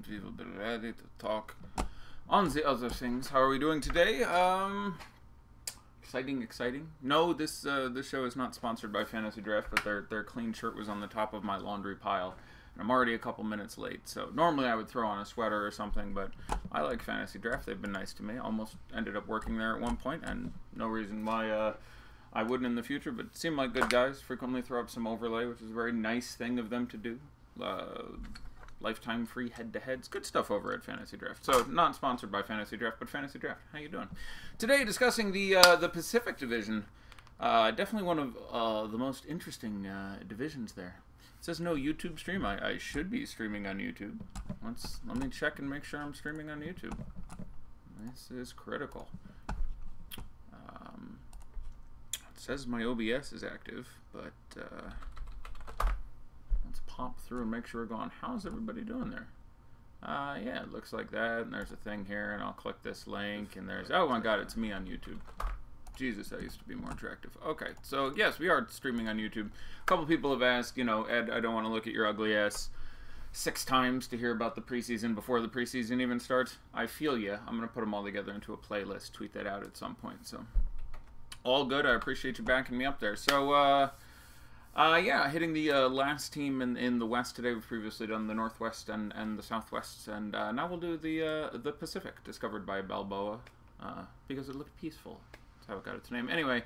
we will be ready to talk on the other things. How are we doing today? Exciting. No, this show is not sponsored by Fantasy Draft, but their clean shirt was on the top of my laundry pile. And I'm already a couple minutes late, so normally I would throw on a sweater or something, but I like Fantasy Draft. They've been nice to me. Almost ended up working there at one point, and no reason why I wouldn't in the future, but seem like good guys. Frequently throw up some overlay, which is a very nice thing of them to do. Lifetime free head-to-heads. Good stuff over at Fantasy Draft. So, not sponsored by Fantasy Draft, but Fantasy Draft. How you doing? Today, discussing the Pacific Division. Definitely one of the most interesting divisions there. It says no YouTube stream. I should be streaming on YouTube. Let me check and make sure I'm streaming on YouTube. This is critical. It says my OBS is active, but let's pop through and make sure we're going. How's everybody doing there? Yeah, it looks like that. And there's a thing here, and I'll click this link, and there's... Oh my god, it's me on YouTube. Jesus, I used to be more attractive. Okay, so yes, we are streaming on YouTube. A couple people have asked, you know, Ed, I don't want to look at your ugly ass 6 times to hear about the preseason before the preseason even starts. I feel ya. I'm going to put them all together into a playlist, tweet that out at some point, so... All good. I appreciate you backing me up there. So, yeah, hitting the last team in the West today. We've previously done the Northwest and the Southwest, and now we'll do the Pacific, discovered by Balboa, because it looked peaceful. That's how it got its name. Anyway,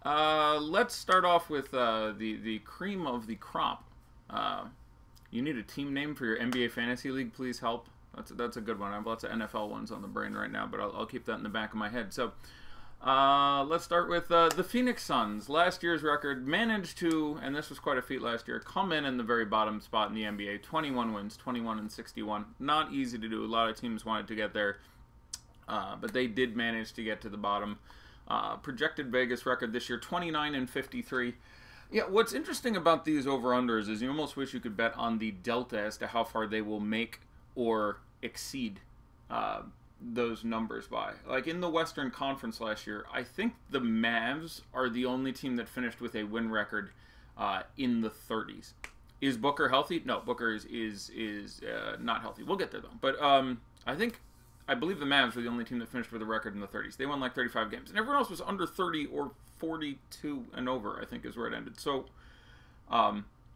let's start off with the cream of the crop. You need a team name for your NBA Fantasy League. Please help. That's a good one. I have lots of NFL ones on the brain right now, but I'll keep that in the back of my head. So. Let's start with the Phoenix Suns. Last year's record managed to, and this was quite a feat last year, come in the very bottom spot in the NBA. 21 wins, 21-61. Not easy to do. A lot of teams wanted to get there, but they did manage to get to the bottom. Projected Vegas record this year, 29-53. Yeah, what's interesting about these over-unders is you almost wish you could bet on the delta as to how far they will make or exceed those numbers by. Like in the Western Conference last year, I think the Mavs are the only team that finished with a win record in the 30s. Is Booker healthy? No, Booker is not healthy. We'll get there though. But I believe the Mavs were the only team that finished with a record in the 30s. They won like 35 games, and everyone else was under 30 or 42 and over, I think is where it ended. So,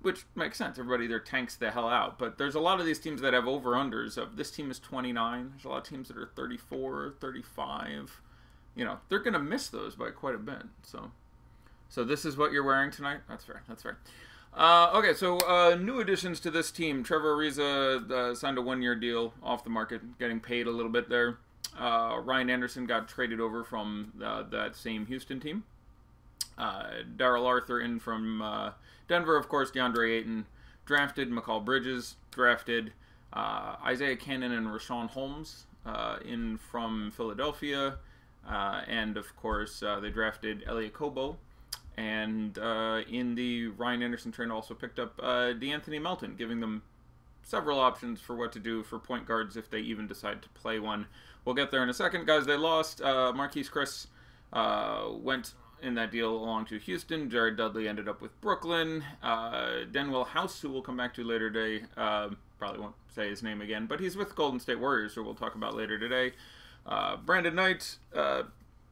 which makes sense. Everybody there tanks the hell out. But there's a lot of these teams that have over-unders. This team is 29. There's a lot of teams that are 34, 35. You know, they're going to miss those by quite a bit. So this is what you're wearing tonight? That's fair. That's fair. Okay, so new additions to this team. Trevor Ariza signed a 1-year deal off the market, getting paid a little bit there. Ryan Anderson got traded over from that same Houston team. Darrell Arthur in from Denver, of course. DeAndre Ayton drafted. McCall Bridges drafted. Isaiah Cannon and Rashawn Holmes in from Philadelphia. And, of course, they drafted Elliot Kobo. And in the Ryan Anderson trade also picked up DeAnthony Melton, giving them several options for what to do for point guards if they even decide to play one. We'll get there in a second. Guys, they lost. Marquise Chris went in that deal along to Houston. Jared Dudley ended up with Brooklyn. Denwell House, who we'll come back to later today, probably won't say his name again, but he's with Golden State Warriors, who we'll talk about later today. Brandon Knight,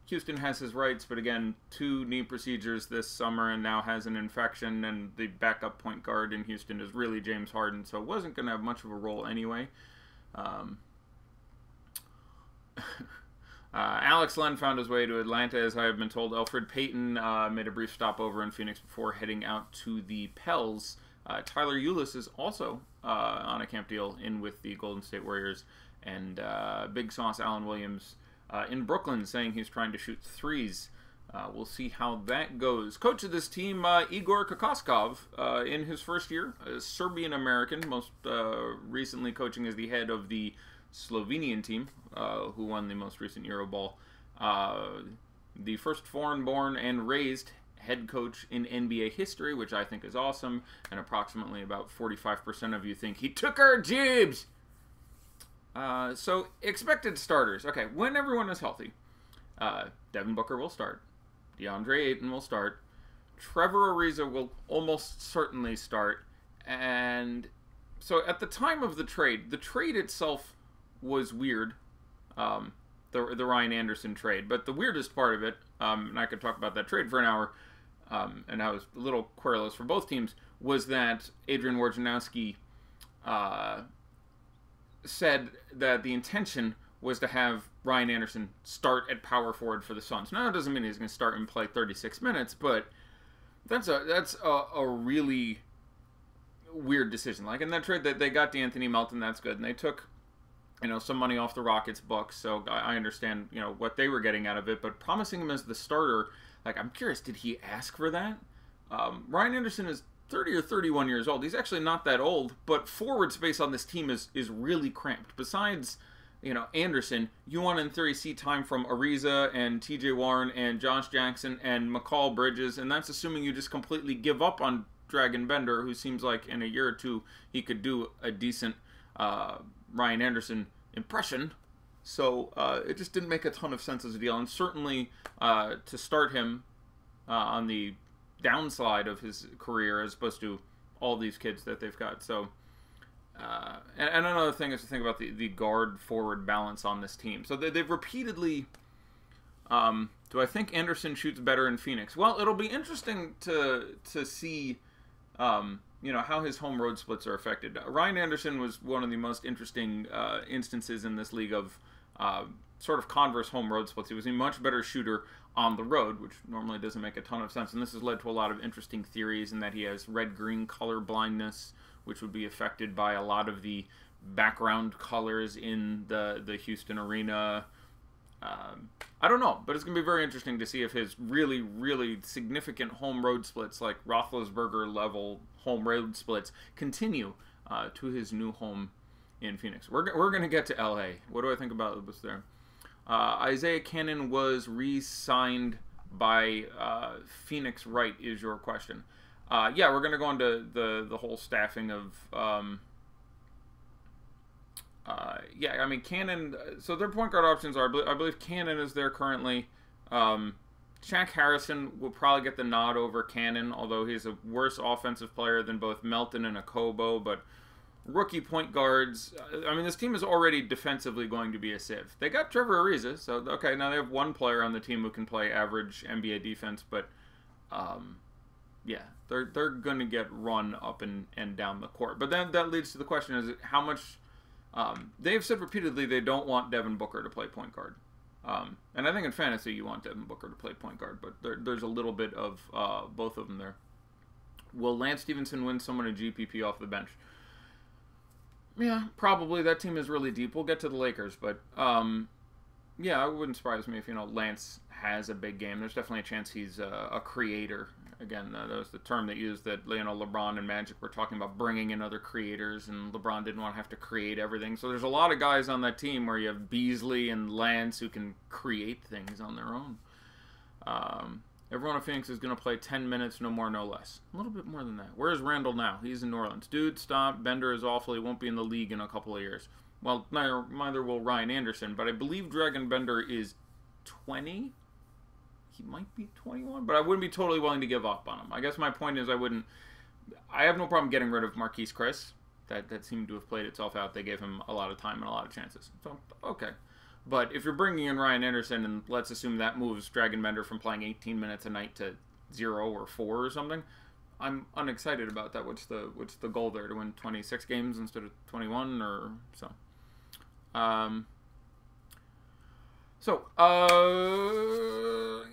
Houston has his rights, but again, 2 knee procedures this summer and now has an infection, and the backup point guard in Houston is really James Harden, so wasn't going to have much of a role anyway. Alex Len found his way to Atlanta, as I have been told. Elfrid Payton made a brief stopover in Phoenix before heading out to the Pels. Tyler Ulis is also on a camp deal in with the Golden State Warriors. And Big Sauce Allen Williams in Brooklyn saying he's trying to shoot threes. We'll see how that goes. Coach of this team, Igor Kokoskov, in his first year, a Serbian-American, most recently coaching as the head of the Slovenian team, who won the most recent Euroball. The first foreign-born and raised head coach in NBA history, which I think is awesome, and approximately about 45% of you think he took our jibs. So, expected starters. Okay, when everyone is healthy, Devin Booker will start. DeAndre Ayton will start. Trevor Ariza will almost certainly start. And So at the time of the trade itself was weird. The Ryan Anderson trade. But the weirdest part of it, and I could talk about that trade for an hour, and I was a little querulous for both teams, was that Adrian Wojnarowski said that the intention was to have Ryan Anderson start at power forward for the Suns. Now, that doesn't mean he's going to start and play 36 minutes, but that's a really weird decision. Like in that trade, that they got D'Anthony Melton, that's good, and they took, you know, some money off the Rockets' books, so I understand, you know, what they were getting out of it, but promising him as the starter, like, I'm curious, did he ask for that? Ryan Anderson is 30 or 31 years old. He's actually not that old, but forward space on this team is really cramped. Besides, you know, Anderson, you want in theory see time from Ariza and TJ Warren and Josh Jackson and McCall Bridges, and that's assuming you just completely give up on Dragon Bender, who seems like in a year or two he could do a decent Ryan Anderson impression. So it just didn't make a ton of sense as a deal, and certainly to start him on the downside of his career as opposed to all these kids that they've got. So and another thing is to think about the guard forward balance on this team. So they've repeatedly do I think Anderson shoots better in Phoenix? Well, it'll be interesting to see you know, how his home road splits are affected. Ryan Anderson was one of the most interesting instances in this league of sort of converse home road splits. He was a much better shooter on the road, which normally doesn't make a ton of sense, and this has led to a lot of interesting theories in that he has red-green color blindness, which would be affected by a lot of the background colors in the Houston arena. I don't know, but it's going to be very interesting to see if his really, really significant home road splits, like Roethlisberger level home road splits, continue to his new home in Phoenix. We're going to get to LA. What do I think about this there? Isaiah Cannon was re-signed by Phoenix, right, is your question. Yeah, we're going to go into the whole staffing of... yeah, I mean, Cannon... So their point guard options are... I believe Cannon is there currently. Shaq Harrison will probably get the nod over Cannon, although he's a worse offensive player than both Melton and Okobo, but... Rookie point guards, I mean, this team is already defensively going to be a sieve. They got Trevor Ariza, so, okay, now they have one player on the team who can play average NBA defense, but, yeah, they're going to get run up and down the court. But then that leads to the question, is how much, they've said repeatedly they don't want Devin Booker to play point guard. And I think in fantasy you want Devin Booker to play point guard, but there's a little bit of both of them there. Will Lance Stevenson win someone a GPP off the bench? Yeah, probably. That team is really deep. We'll get to the Lakers, but yeah, it wouldn't surprise me if, you know, Lance has a big game. There's definitely a chance he's a creator. Again, that was the term they used, that, you know, LeBron and Magic were talking about bringing in other creators, and LeBron didn't want to have to create everything. So there's a lot of guys on that team where you have Beasley and Lance who can create things on their own. Everyone in Phoenix is going to play 10 minutes, no more, no less. A little bit more than that. Where's Randall now? He's in New Orleans. Dude, stop. Bender is awful. He won't be in the league in a couple of years. Well, neither will Ryan Anderson, but I believe Dragon Bender is 20. He might be 21, but I wouldn't be totally willing to give up on him. I guess my point is I have no problem getting rid of Marquise Chris. That seemed to have played itself out. They gave him a lot of time and a lot of chances. So, okay. But if you're bringing in Ryan Anderson, and let's assume that moves Dragon Bender from playing 18 minutes a night to 0 or 4 or something, I'm unexcited about that. What's the goal there? To win 26 games instead of 21 or so?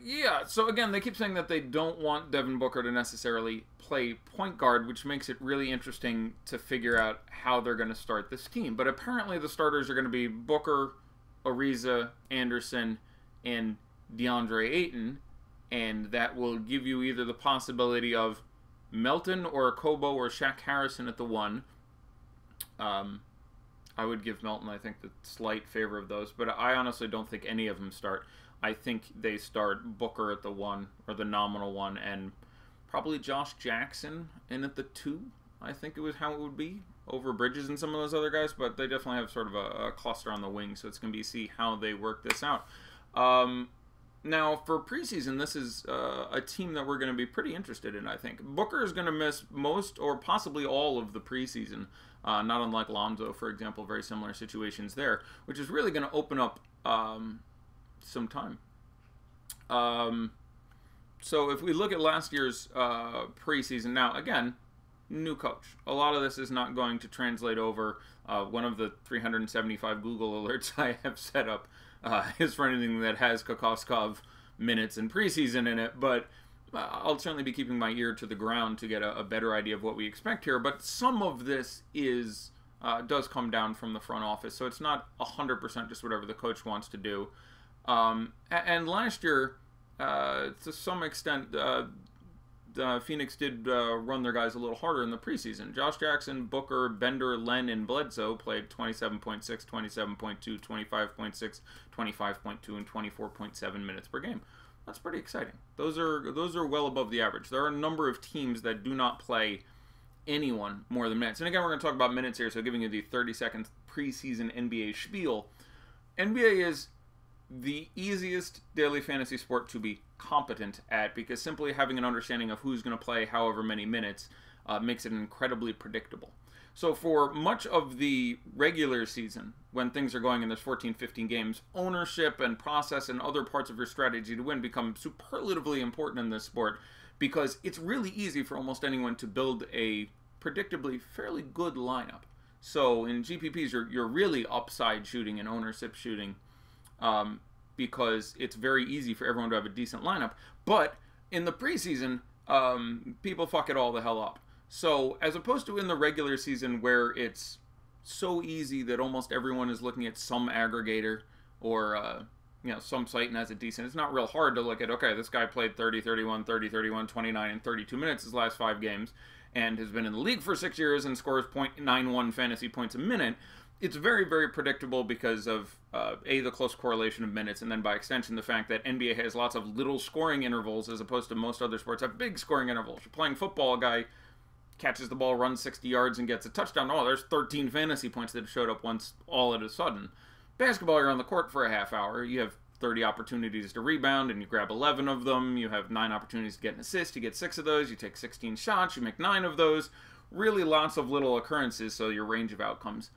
Yeah. So again, they keep saying that they don't want Devin Booker to necessarily play point guard, which makes it really interesting to figure out how they're going to start this team. But apparently the starters are going to be Booker, Ariza, Anderson, and DeAndre Ayton, and that will give you either the possibility of Melton or Okobo or Shaq Harrison at the 1. I would give Melton, I think, the slight favor of those, but I honestly don't think any of them start. I think they start Booker at the 1, or the nominal 1, and probably Josh Jackson in at the 2. I think it was how it would be, over Bridges and some of those other guys, but they definitely have sort of a cluster on the wing, so it's going to be see how they work this out. Now, for preseason, this is a team that we're going to be pretty interested in, I think. Booker is going to miss most or possibly all of the preseason. not unlike Lonzo, for example, very similar situations there, which is really going to open up some time. So if we look at last year's preseason, now, again, new coach. A lot of this is not going to translate over. One of the 375 Google alerts I have set up is for anything that has Kokoskov minutes and preseason in it, but I'll certainly be keeping my ear to the ground to get a better idea of what we expect here. But some of this is does come down from the front office, so it's not 100% just whatever the coach wants to do. And last year, to some extent, Phoenix did run their guys a little harder in the preseason. Josh Jackson, Booker, Bender, Len, and Bledsoe played 27.6, 27.2, 25.6, 25.2, and 24.7 minutes per game. That's pretty exciting. Those are well above the average. There are a number of teams that do not play anyone more than minutes. And again, we're going to talk about minutes here, so giving you the 30-second preseason NBA spiel. NBA is the easiest daily fantasy sport to be competent at, because simply having an understanding of who's going to play however many minutes makes it incredibly predictable. So for much of the regular season, when things are going in there's 14, 15 games, ownership and process and other parts of your strategy to win become superlatively important in this sport, because it's really easy for almost anyone to build a predictably fairly good lineup. So in GPPs, you're really upside shooting and ownership shooting, because it's very easy for everyone to have a decent lineup. But in the preseason, people fuck it all the hell up. So as opposed to in the regular season, where it's so easy that almost everyone is looking at some aggregator or some site and has a decent, it's not real hard to look at, okay, this guy played 30, 31, 30, 31, 29, and 32 minutes his last 5 games and has been in the league for 6 years and scores 0.91 fantasy points a minute. It's very, very predictable because of, the close correlation of minutes, and then by extension, the fact that NBA has lots of little scoring intervals as opposed to most other sports have big scoring intervals. You're playing football, a guy catches the ball, runs 60 yards, and gets a touchdown. Oh, there's 13 fantasy points that have showed up once all of a sudden. Basketball, you're on the court for a half hour. You have 30 opportunities to rebound, and you grab 11 of them. You have 9 opportunities to get an assist. You get 6 of those. You take 16 shots. You make 9 of those. Really lots of little occurrences, so your range of outcomes.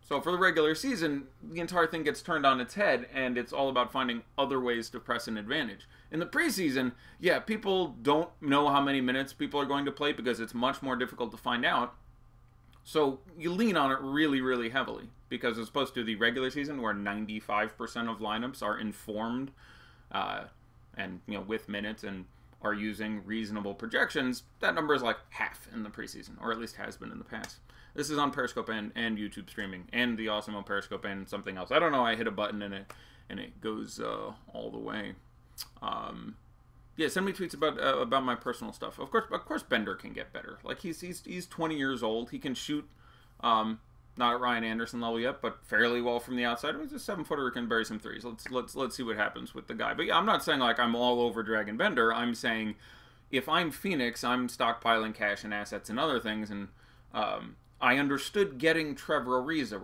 So for the regular season, the entire thing gets turned on its head, and it's all about finding other ways to press an advantage. In the preseason, yeah, people don't know how many minutes people are going to play because it's much more difficult to find out. So you lean on it really, really heavily, because as opposed to the regular season where 95% of lineups are informed and with minutes and are using reasonable projections, that number is like half in the preseason, or at least has been in the past. This is on Periscope and YouTube streaming, and the awesome on Periscope and something else. I don't know. I hit a button and it goes all the way. Yeah, send me tweets about my personal stuff. Of course, Bender can get better. Like he's 20 years old. He can shoot, not at Ryan Anderson level yet, but fairly well from the outside. He's a 7-footer who can bury some threes. Let's see what happens with the guy. But yeah, I'm not saying like I'm all over Dragon Bender. I'm saying if I'm Phoenix, I'm stockpiling cash and assets and other things, and I understood getting Trevor Ariza.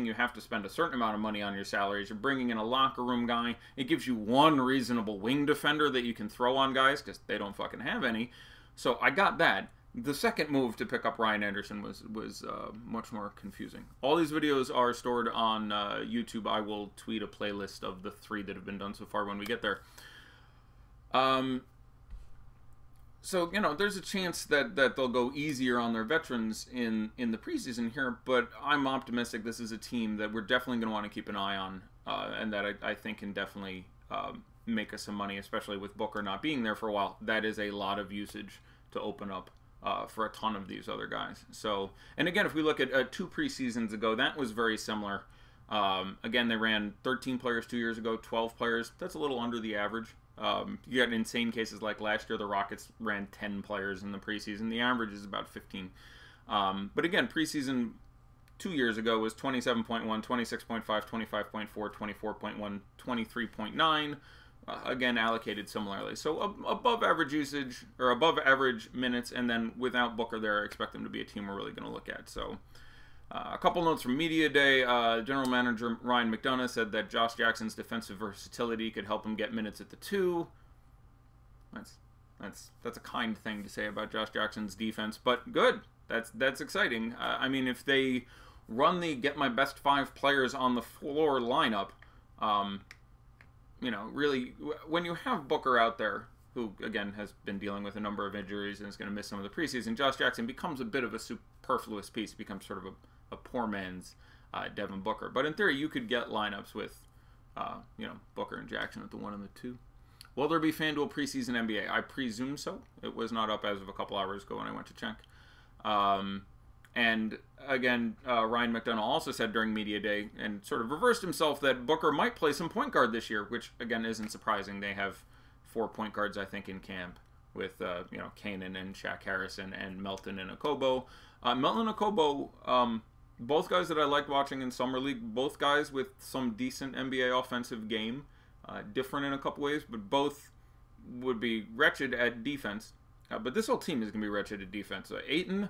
You have to spend a certain amount of money on your salaries. You're bringing in a locker room guy. It gives you one reasonable wing defender that you can throw on guys because they don't fucking have any. So I got that. The second move to pick up Ryan Anderson was much more confusing. All these videos are stored on YouTube. I will tweet a playlist of the 3 that have been done so far when we get there. So, there's a chance that they'll go easier on their veterans in the preseason here, but I'm optimistic this is a team that we're definitely going to want to keep an eye on, and that I think can definitely make us some money, especially with Booker not being there for a while. That is a lot of usage to open up for a ton of these other guys. So, and again, if we look at 2 preseasons ago, that was very similar. Again, they ran 13 players 2 years ago, 12 players. That's a little under the average. You got insane cases like last year, the Rockets ran 10 players in the preseason. The average is about 15. But again, preseason 2 years ago was 27.1, 26.5, 25.4, 24.1, 23.9. Again, allocated similarly. So above average usage, or above average minutes, and then without Booker there, I expect them to be a team we're really going to look at. So a couple notes from Media Day. General Manager Ryan McDonough said that Josh Jackson's defensive versatility could help him get minutes at the 2. That's a kind thing to say about Josh Jackson's defense, but good. That's exciting. I mean, if they run the get my best 5 players on the floor lineup, you know, really, when you have Booker out there, who, again, has been dealing with a number of injuries and is going to miss some of the preseason, Josh Jackson becomes a bit of a superfluous piece, becomes sort of a poor man's Devin Booker. But in theory, you could get lineups with, you know, Booker and Jackson at the 1 and the 2. Will there be FanDuel preseason NBA? I presume so. It was not up as of a couple hours ago when I went to check. And again, Ryan McDonough also said during Media Day and sort of reversed himself that Booker might play some point guard this year, which again isn't surprising. They have 4 point guards, I think, in camp with you know, Kanan and Shaq Harrison and Melton and Okobo. Melton and Okobo, both guys that I liked watching in Summer League, both guys with some decent NBA offensive game, different in a couple ways, but both would be wretched at defense. But this whole team is going to be wretched at defense. Ayton,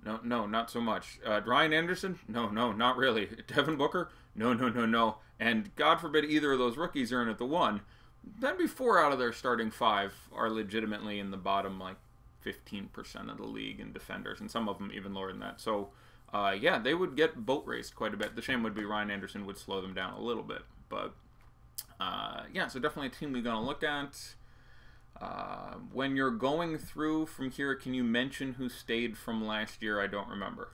no, not so much. Ryan Anderson, no, not really. Devin Booker, no. And God forbid either of those rookies are in at the 1. That'd be 4 out of their starting 5 are legitimately in the bottom, like, 15% of the league in defenders, and some of them even lower than that. So, yeah, they would get boat raced quite a bit. The shame would be Ryan Anderson would slow them down a little bit. But, yeah, so definitely a team we're going to look at. When you're going through from here, can you mention who stayed from last year? I don't remember.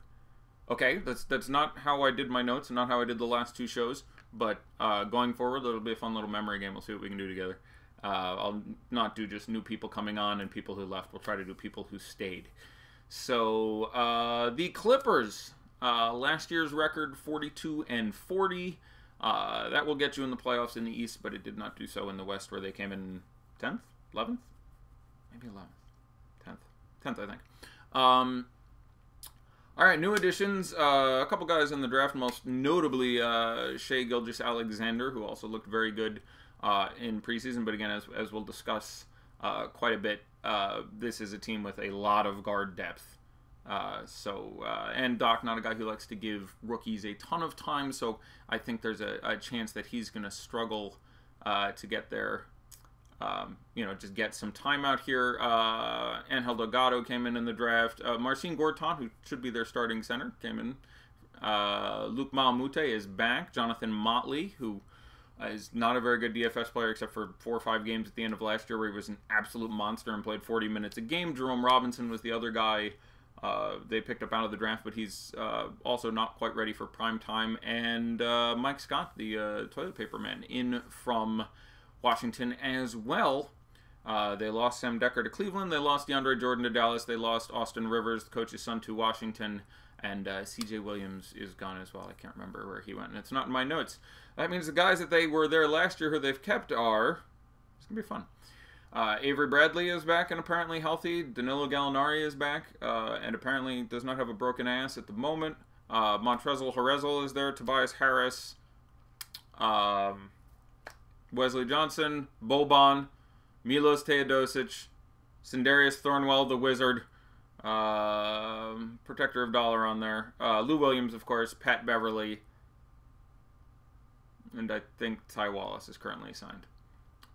Okay, that's not how I did my notes and not how I did the last 2 shows. But going forward, it'll be a fun little memory game. We'll see what we can do together. I'll not do just new people coming on and people who left. We'll try to do people who stayed. So the Clippers, last year's record 42-40. That will get you in the playoffs in the East, but it did not do so in the West, where they came in 10th, 11th, maybe 11th, 10th, I think. All right, new additions. A couple guys in the draft, most notably Shai Gilgeous-Alexander, who also looked very good in preseason. But again, as we'll discuss quite a bit, this is a team with a lot of guard depth. And Doc, not a guy who likes to give rookies a ton of time, so I think there's a chance that he's going to struggle to get there. You know, just get some time out here. Angel Delgado came in the draft. Marcin Gortat, who should be their starting center, came in. Luke Malamute is back. Jonathan Motley, who is not a very good DFS player except for 4 or 5 games at the end of last year where he was an absolute monster and played 40 minutes a game. Jerome Robinson was the other guy they picked up out of the draft, but he's also not quite ready for prime time. And Mike Scott, the toilet paper man, in from Washington as well. They lost Sam Dekker to Cleveland. They lost DeAndre Jordan to Dallas. They lost Austin Rivers, the coach's son, to Washington. And C.J. Williams is gone as well. I can't remember where he went, and it's not in my notes. That means the guys that they were there last year who they've kept are... It's going to be fun. Avery Bradley is back and apparently healthy. Danilo Gallinari is back and apparently does not have a broken ass at the moment. Montrezl Harrell is there. Tobias Harris. Wesley Johnson, Boban, Milos Teodosic, Sindarius Thornwell, the Wizard, Protector of Dollar on there, Lou Williams, of course, Pat Beverly, and I think Ty Wallace is currently signed.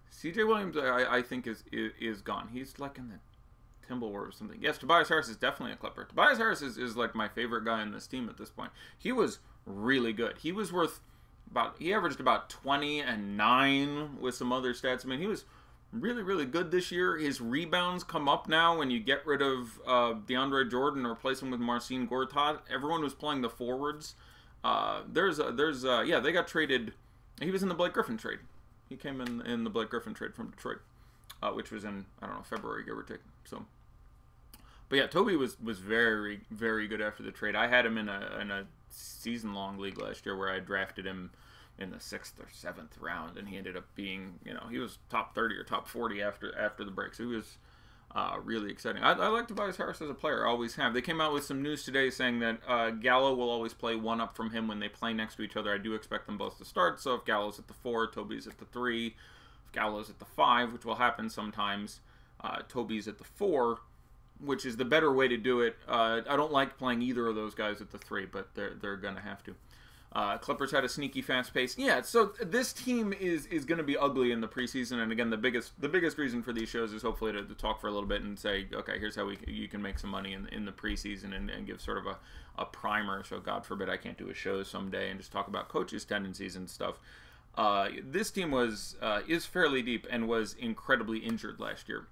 C.J. Williams, I think, is gone. He's like in the Timberwolves or something. Yes, Tobias Harris is definitely a Clipper. Tobias Harris is like my favorite guy in this team at this point. He was really good. He was worth... He averaged about 20 and 9 with some other stats. I mean, he was really, really good this year. His rebounds come up now when you get rid of DeAndre Jordan and replace him with Marcin Gortat. Everyone was playing the forwards. Yeah, they got traded. He was in the Blake Griffin trade. He came in the Blake Griffin trade from Detroit, which was in, I don't know, February, give or take. So, but yeah, Toby was very, very good after the trade. I had him in a season-long league last year where I drafted him in the 6th or 7th round, and he ended up being, you know, he was top 30 or top 40 after the break. So he was really exciting. I like Tobias Harris as a player. I always have. They came out with some news today saying that Gallo will always play one up from him when they play next to each other. I do expect them both to start. So if Gallo's at the 4, Toby's at the 3. If Gallo's at the 5, which will happen sometimes, Toby's at the 4, which is the better way to do it. I don't like playing either of those guys at the 3, but they're going to have to. Clippers had a sneaky fast pace. Yeah, so this team is going to be ugly in the preseason. And again, the biggest reason for these shows is hopefully to talk for a little bit and say, okay, here's how you can make some money in the preseason and give sort of a primer. So God forbid I can't do a show someday and just talk about coaches' tendencies and stuff. This team is fairly deep and was incredibly injured last year.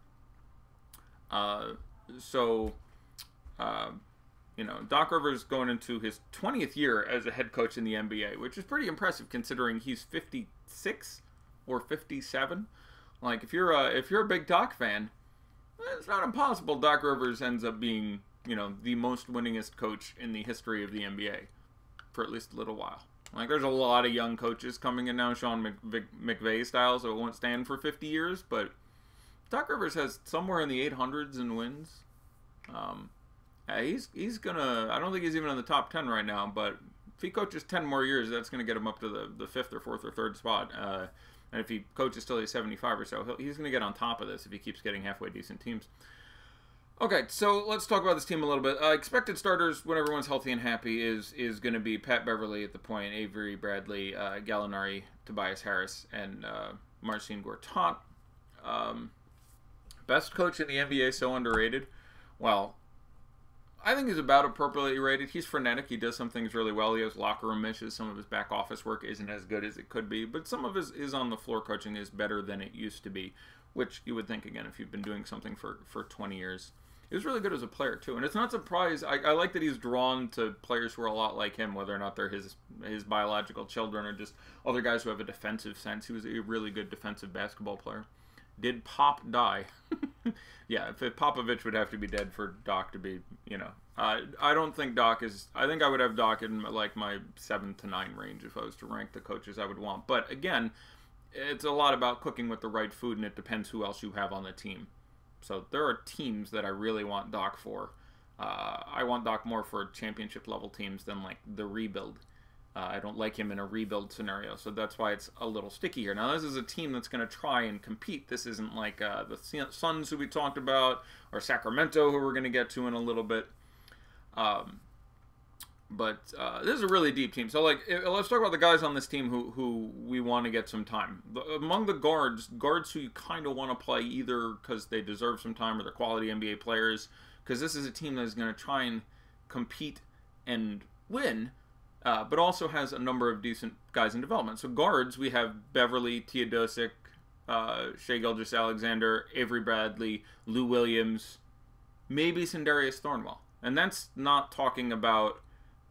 You know, Doc Rivers going into his 20th year as a head coach in the NBA, which is pretty impressive considering he's 56 or 57. Like, if you're a big Doc fan, it's not impossible Doc Rivers ends up being, you know, the most winningest coach in the history of the NBA for at least a little while. Like, there's a lot of young coaches coming in now, Sean McVay style, so it won't stand for 50 years, but Doc Rivers has somewhere in the 800s in wins. He's gonna, I don't think he's even in the top 10 right now, but if he coaches 10 more years, that's gonna get him up to the 5th or 4th or 3rd spot. And if he coaches till he's 75 or so, he's gonna get on top of this if he keeps getting halfway decent teams. Okay, so let's talk about this team a little bit. Expected starters when everyone's healthy and happy is going to be Pat Beverly at the point, Avery Bradley, Gallinari, Tobias Harris, and Marcin Gortat. Best coach in the NBA, so underrated. Well, I think he's about appropriately rated. He's frenetic. He does some things really well. He has locker room misses. Some of his back office work isn't as good as it could be. But some of his on-the-floor coaching is better than it used to be, which you would think, again, if you've been doing something for 20 years. He was really good as a player, too. And it's not surprised. I like that he's drawn to players who are a lot like him, whether or not they're his biological children or just other guys who have a defensive sense. He was a really good defensive basketball player. Did Pop die? Yeah, if Popovich would have to be dead for Doc to be, you know. I don't think Doc is... I think I would have Doc in, like, my 7 to 9 range if I was to rank the coaches I would want. But, again, it's a lot about cooking with the right food, and it depends who else you have on the team. So there are teams that I really want Doc for. I want Doc more for championship-level teams than, like, the rebuild. I don't like him in a rebuild scenario, so that's why it's a little sticky here. Now, this is a team that's going to try and compete. This isn't like the Suns, who we talked about, or Sacramento, who we're going to get to in a little bit. But this is a really deep team. So, like, let's talk about the guys on this team who we want to get some time. Among the guards who you kind of want to play either because they deserve some time or they're quality NBA players, because this is a team that is going to try and compete and win, but also has a number of decent guys in development. So guards, we have Beverly, Teodosic, Shai Gilgeous-Alexander, Avery Bradley, Lou Williams, maybe Sindarius Thornwell. And that's not talking about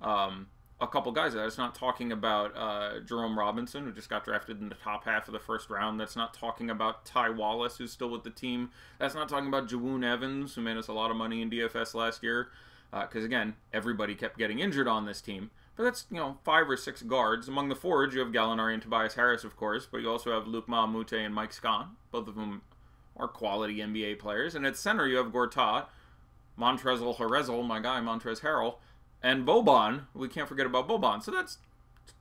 a couple guys. That's not talking about Jerome Robinson, who just got drafted in the top half of the first round. That's not talking about Ty Wallace, who's still with the team. That's not talking about Jawoon Evans, who made us a lot of money in DFS last year. Because, again, everybody kept getting injured on this team. But that's, 5 or 6 guards. Among the forwards, you have Gallinari and Tobias Harris, of course. But you also have Luke Maamute and Mike Scott. Both of them are quality NBA players. And at center, you have Gortat, Montrezl Harrell, my guy, Montrezl Harrell, and Boban. We can't forget about Boban. So that's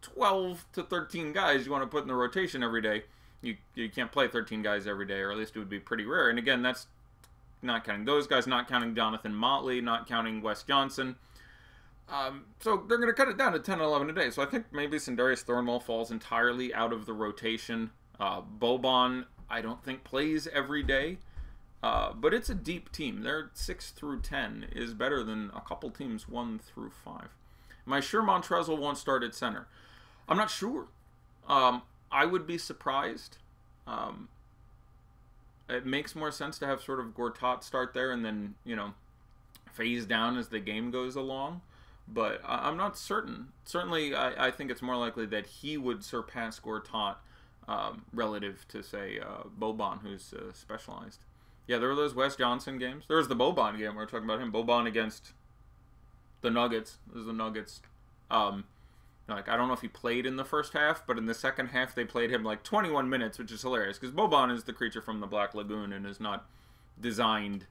12 to 13 guys you want to put in the rotation every day. You can't play 13 guys every day, or at least it would be pretty rare. And again, that's not counting those guys, not counting Jonathan Motley, not counting Wes Johnson. So they're going to cut it down to 10 and 11 a day. So I think maybe Sindarius Thornwell falls entirely out of the rotation. Boban, I don't think plays every day. But it's a deep team. Their 6 through 10 is better than a couple teams 1 through 5. Am I sure Montrezl won't start at center? I'm not sure. I would be surprised. It makes more sense to have sort of Gortat start there and then, phase down as the game goes along. But I'm not certain. Certainly, I think it's more likely that he would surpass Gortat relative to, say, Boban, who's specialized. Yeah, there were those Wes Johnson games. There was the Boban game. We were talking about him. Boban against the Nuggets. This is the Nuggets. I don't know if he played in the first half, but in the second half they played him like 21 minutes, which is hilarious because Boban is the creature from the Black Lagoon and is not designed.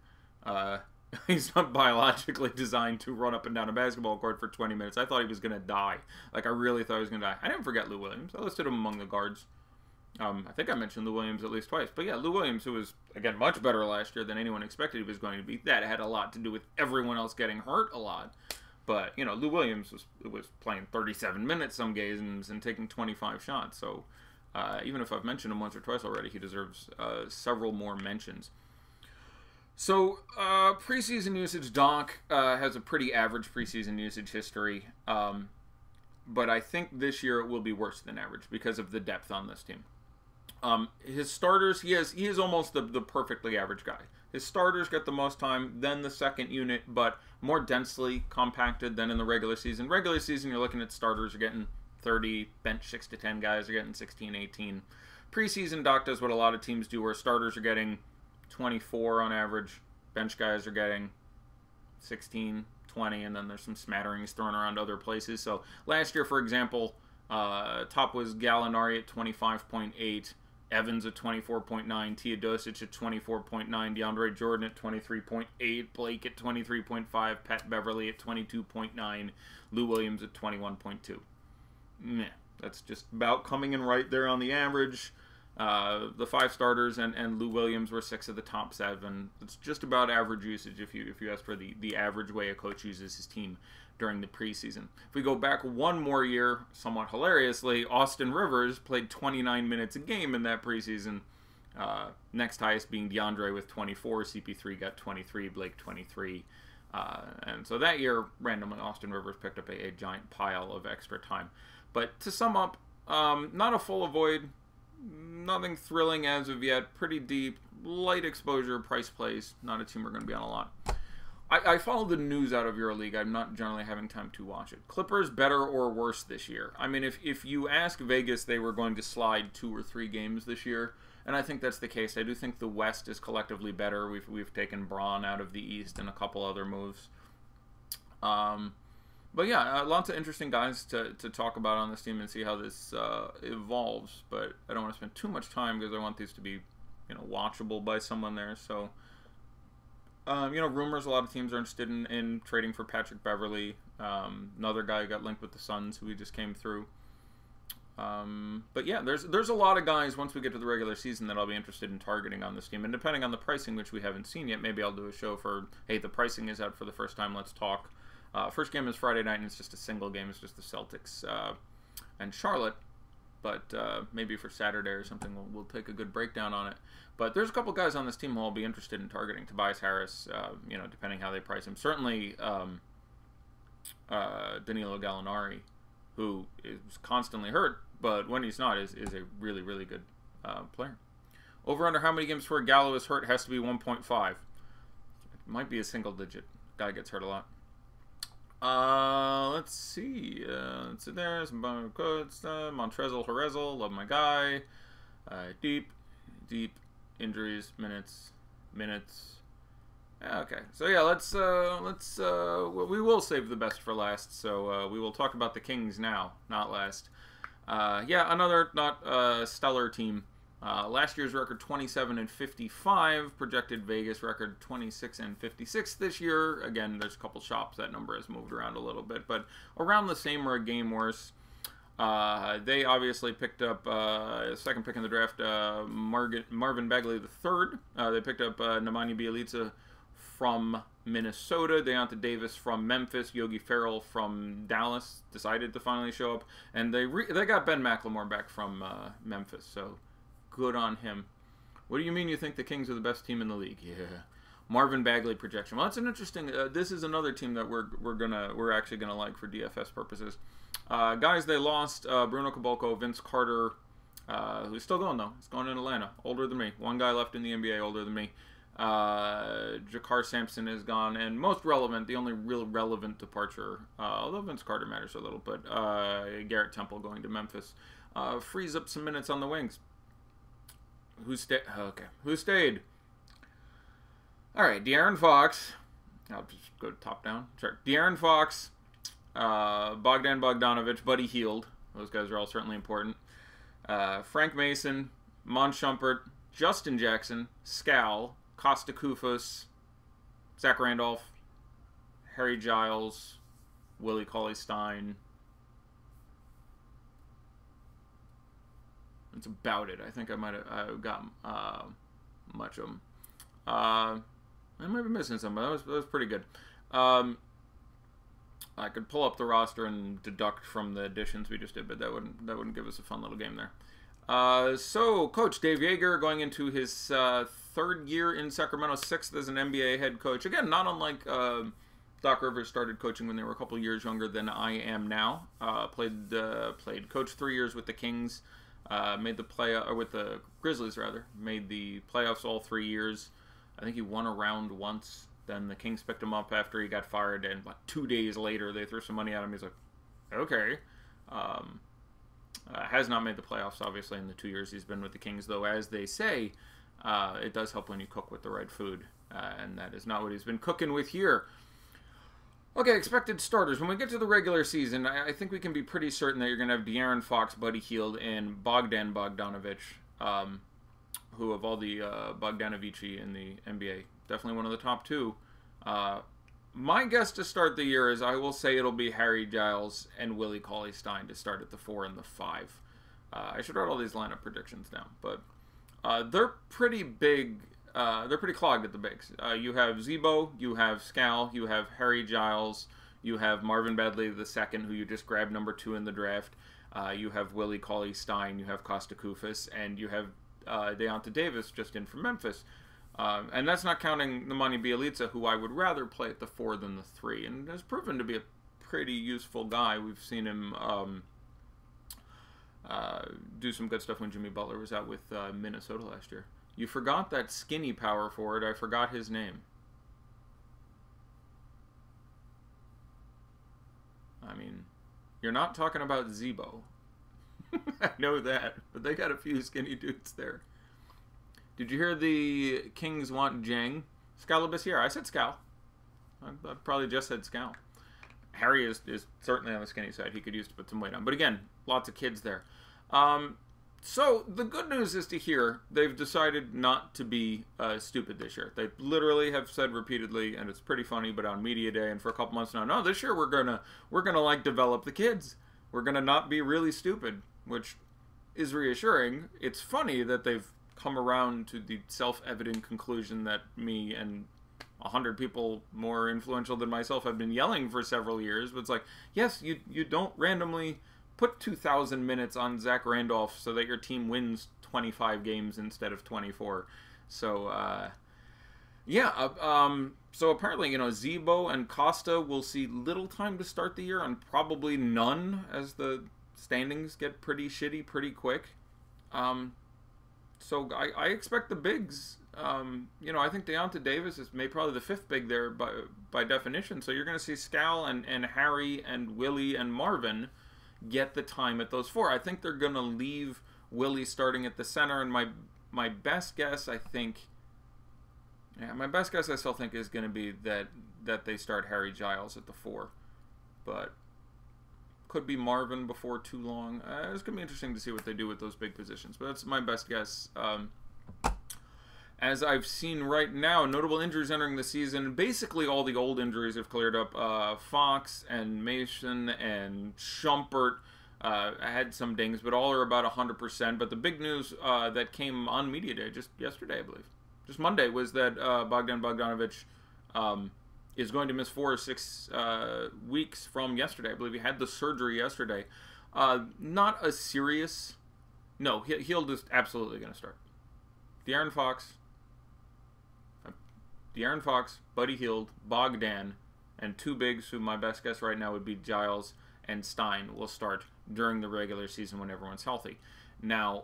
He's not biologically designed to run up and down a basketball court for 20 minutes. I thought he was going to die. I really thought he was going to die. I didn't forget Lou Williams. I listed him among the guards. I think I mentioned Lou Williams at least twice. But yeah, Lou Williams, who was, again, much better last year than anyone expected he was going to be. That had a lot to do with everyone else getting hurt a lot. But, you know, Lou Williams was playing 37 minutes some games and taking 25 shots. So even if I've mentioned him once or twice already, he deserves several more mentions. So preseason usage, Doc has a pretty average preseason usage history. But I think this year it will be worse than average because of the depth on this team. His starters, he is almost the perfectly average guy. His starters get the most time, then the second unit, but more densely compacted than in the regular season. Regular season, you're looking at starters are getting 30, bench 6 to 10 guys are getting 16, 18. Preseason, Doc does what a lot of teams do, where starters are getting 24 on average, bench guys are getting 16, 20, and then there's some smatterings thrown around other places. So last year, for example, top was Gallinari at 25.8, Evans at 24.9, Teodosic at 24.9, DeAndre Jordan at 23.8, Blake at 23.5, Pat Beverly at 22.9, Lou Williams at 21.2. Meh. That's just about coming in right there on the average. The 5 starters and Lou Williams were 6 of the top 7. It's just about average usage if you ask for the average way a coach uses his team during the preseason. If we go back one more year, somewhat hilariously, Austin Rivers played 29 minutes a game in that preseason. Next highest being DeAndre with 24. CP3 got 23. Blake 23. And so that year, randomly, Austin Rivers picked up a giant pile of extra time. But to sum up, not a full avoid. Nothing thrilling as of yet. Pretty deep. Light exposure. Price plays. Not a team we're going to be on a lot. I follow the news out of EuroLeague. I'm not generally having time to watch it. Clippers better or worse this year? I mean, if you ask Vegas, they were going to slide 2 or 3 games this year, and I think that's the case. I do think the West is collectively better. We've taken Braun out of the East and a couple other moves. But yeah, lots of interesting guys to talk about on this team and see how this evolves. But I don't want to spend too much time because I want these to be, watchable by someone there. So. Rumors, a lot of teams are interested in trading for Patrick Beverly. Another guy who got linked with the Suns who we just came through. But yeah, there's a lot of guys once we get to the regular season that I'll be interested in targeting on this team. And depending on the pricing, which we haven't seen yet, maybe I'll do a show for, hey, the pricing is out for the first time, let's talk. First game is Friday night, and it's just a single game. It's just the Celtics and Charlotte. But maybe for Saturday or something, we'll take a good breakdown on it. But there's a couple guys on this team who I'll be interested in targeting. Tobias Harris, depending how they price him. Certainly Danilo Gallinari, who is constantly hurt, but when he's not, is a really, really good player. Over under how many games before Gallo is hurt has to be 1.5. It might be a single digit. Guy gets hurt a lot. Let's see. There's Montrezl Harrell, love my guy. Deep injuries, minutes. Okay, so yeah, let's we will save the best for last. So we will talk about the Kings now, not last. Yeah, another not stellar team. Last year's record 27-55, projected Vegas record 26-56 this year. Again, there's a couple shops that number has moved around a little bit, but around the same or a game worse. They obviously picked up second pick in the draft, Marvin Bagley III. They picked up Nemanja Bjelica from Minnesota, Deonta Davis from Memphis, Yogi Ferrell from Dallas decided to finally show up, and they got Ben McLemore back from Memphis. So good on him. What do you mean you think the Kings are the best team in the league? Yeah. Marvin Bagley projection. Well, that's an interesting. This is another team that we're actually gonna like for DFS purposes. Guys, they lost Bruno Caboclo, Vince Carter, who's still going though. He's going in Atlanta. Older than me. One guy left in the NBA, older than me. Jakar Sampson is gone, and most relevant, the only real relevant departure, although Vince Carter matters a little, but Garrett Temple going to Memphis, frees up some minutes on the wings. Who stayed? Okay, who stayed? All right, De'Aaron Fox. I'll just go top down. Sure. De'Aaron Fox, Bogdan Bogdanovic, Buddy Hield. Those guys are all certainly important. Frank Mason, Mon Shumpert, Justin Jackson, Scal, Costa Koufos, Zach Randolph, Harry Giles, Willie Cauley-Stein. That's about it. I think I might have got much of them. I might be missing some, but that was pretty good. I could pull up the roster and deduct from the additions we just did, but that wouldn't give us a fun little game there. So, Coach Dave Yeager going into his third year in Sacramento, sixth as an NBA head coach. Again, not unlike Doc Rivers started coaching when they were a couple years younger than I am now. Played coach 3 years with the Kings. Made the or with the Grizzlies rather. Made the playoffs all 3 years. I think he won a round once. Then the Kings picked him up after he got fired, and 2 days later they threw some money at him. He's like, okay. Has not made the playoffs, obviously, in the 2 years he's been with the Kings, though, as they say, it does help when you cook with the right food, and that is not what he's been cooking with here. Okay, expected starters. When we get to the regular season, I think we can be pretty certain that you're going to have De'Aaron Fox, Buddy Hield, and Bogdan Bogdanovic, who of all the Bogdanovici in the NBA, definitely one of the top two. My guess to start the year is I will say it'll be Harry Giles and Willie Cauley-Stein to start at the 4 and the 5. I should write all these lineup predictions down, but they're pretty big. They're pretty clogged at the bigs. You have Zebo, you have Scal, you have Harry Giles, you have Marvin Bagley II, who you just grabbed number 2 in the draft. You have Willie Cauley-Stein, you have Costa Koufos, and you have Deonte Davis just in from Memphis. And that's not counting Nemanja Bjelica, who I would rather play at the 4 than the 3, and has proven to be a pretty useful guy. We've seen him do some good stuff when Jimmy Butler was out with Minnesota last year. You forgot that skinny power forward. I forgot his name. I mean, you're not talking about Zebo. I know that, but they got a few skinny dudes there. Did you hear the Kings want Jang? Scalabus here. I said Scal. I probably just said Scal. Harry is certainly on the skinny side. He could use to put some weight on. But again, lots of kids there. So the good news is to hear they've decided not to be stupid this year. They literally have said repeatedly, and it's pretty funny, but on media day and for a couple months now, no, this year we're gonna like develop the kids. We're gonna not be really stupid, which is reassuring. It's funny that they've come around to the self-evident conclusion that me and 100 people more influential than myself have been yelling for several years. But it's like, yes, you don't randomly put 2,000 minutes on Zach Randolph so that your team wins 25 games instead of 24. So, so apparently, Zebo and Costa will see little time to start the year and probably none as the standings get pretty shitty pretty quick. So I expect the bigs. I think Deonte Davis is probably the 5th big there by definition. So you're going to see Scal and Harry and Willie and Marvin get the time at those 4. I think they're going to leave Willie starting at the center, and my best guess, I still think is going to be that they start Harry Giles at the 4, but could be Marvin before too long. It's going to be interesting to see what they do with those big positions, but that's my best guess. As I've seen right now, notable injuries entering the season. Basically, all the old injuries have cleared up. Fox and Mason and Shumpert had some dings, but all are about 100%. But the big news that came on Media Day just yesterday, I believe, just Monday, was that Bogdan Bogdanovic is going to miss 4 or 6 weeks from yesterday. I believe he had the surgery yesterday. Not a serious... No, he'll just absolutely going to start. De'Aaron Fox, Buddy Hield, Bogdan, and 2 bigs who my best guess right now would be Giles and Stein will start during the regular season when everyone's healthy. Now,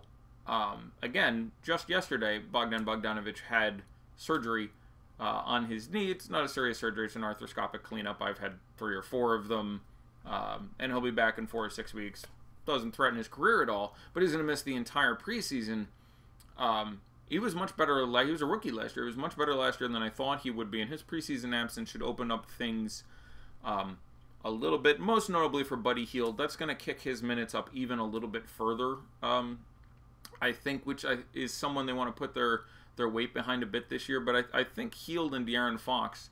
again, just yesterday, Bogdan Bogdanovic had surgery on his knee. It's not a serious surgery. It's an arthroscopic cleanup. I've had 3 or 4 of them, and he'll be back in 4 or 6 weeks. Doesn't threaten his career at all, but he's going to miss the entire preseason. He was much better. He was a rookie last year. He was much better last year than I thought he would be, and his preseason absence should open up things a little bit, most notably for Buddy Hield. That's going to kick his minutes up even a little bit further, I think, which is someone they want to put their weight behind a bit this year. But I think Hield and De'Aaron Fox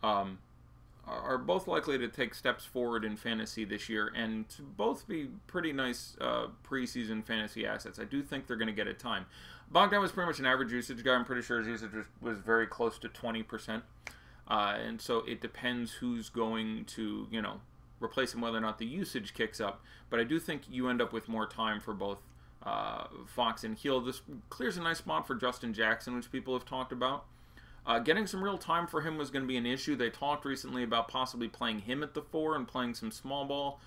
are both likely to take steps forward in fantasy this year and to both be pretty nice preseason fantasy assets. I do think they're going to get it time. Bogdan was pretty much an average usage guy. I'm pretty sure his usage was very close to 20%. And so it depends who's going to, replace him whether or not the usage kicks up. But I do think you end up with more time for both Fox and Hield. This clears a nice spot for Justin Jackson, which people have talked about. Getting some real time for him was going to be an issue. They talked recently about possibly playing him at the 4 and playing some small ball.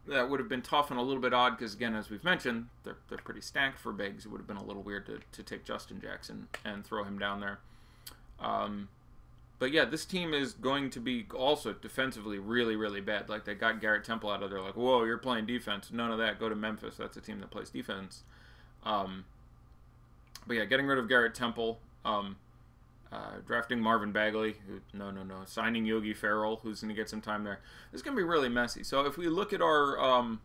That would have been tough and a little bit odd because, again, as we've mentioned, they're pretty stacked for bigs. It would have been a little weird to take Justin Jackson and throw him down there. But yeah, this team is going to be also defensively really, really bad. Like, they got Garrett Temple out of there. Like, whoa, you're playing defense. None of that. Go to Memphis. That's a team that plays defense. But yeah, getting rid of Garrett Temple. Drafting Marvin Bagley. No. Signing Yogi Ferrell, who's going to get some time there. It's going to be really messy. So if we look at our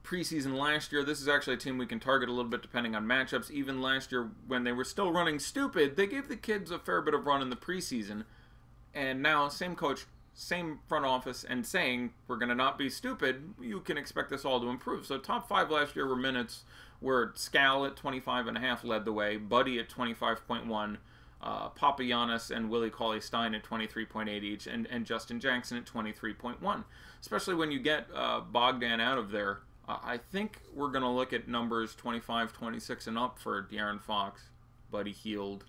preseason last year, this is actually a team we can target a little bit depending on matchups. Even last year, when they were still running stupid, they gave the kids a fair bit of run in the preseason. And now, same coach, same front office, and saying, we're going to not be stupid, you can expect this all to improve. So top 5 last year were minutes, where Scal at 25.5 led the way, Buddy at 25.1, Papagiannis and Willie Cauley-Stein at 23.8 each, and Justin Jackson at 23.1. Especially when you get Bogdan out of there, I think we're going to look at numbers 25, 26 and up for De'Aaron Fox, Buddy Hield,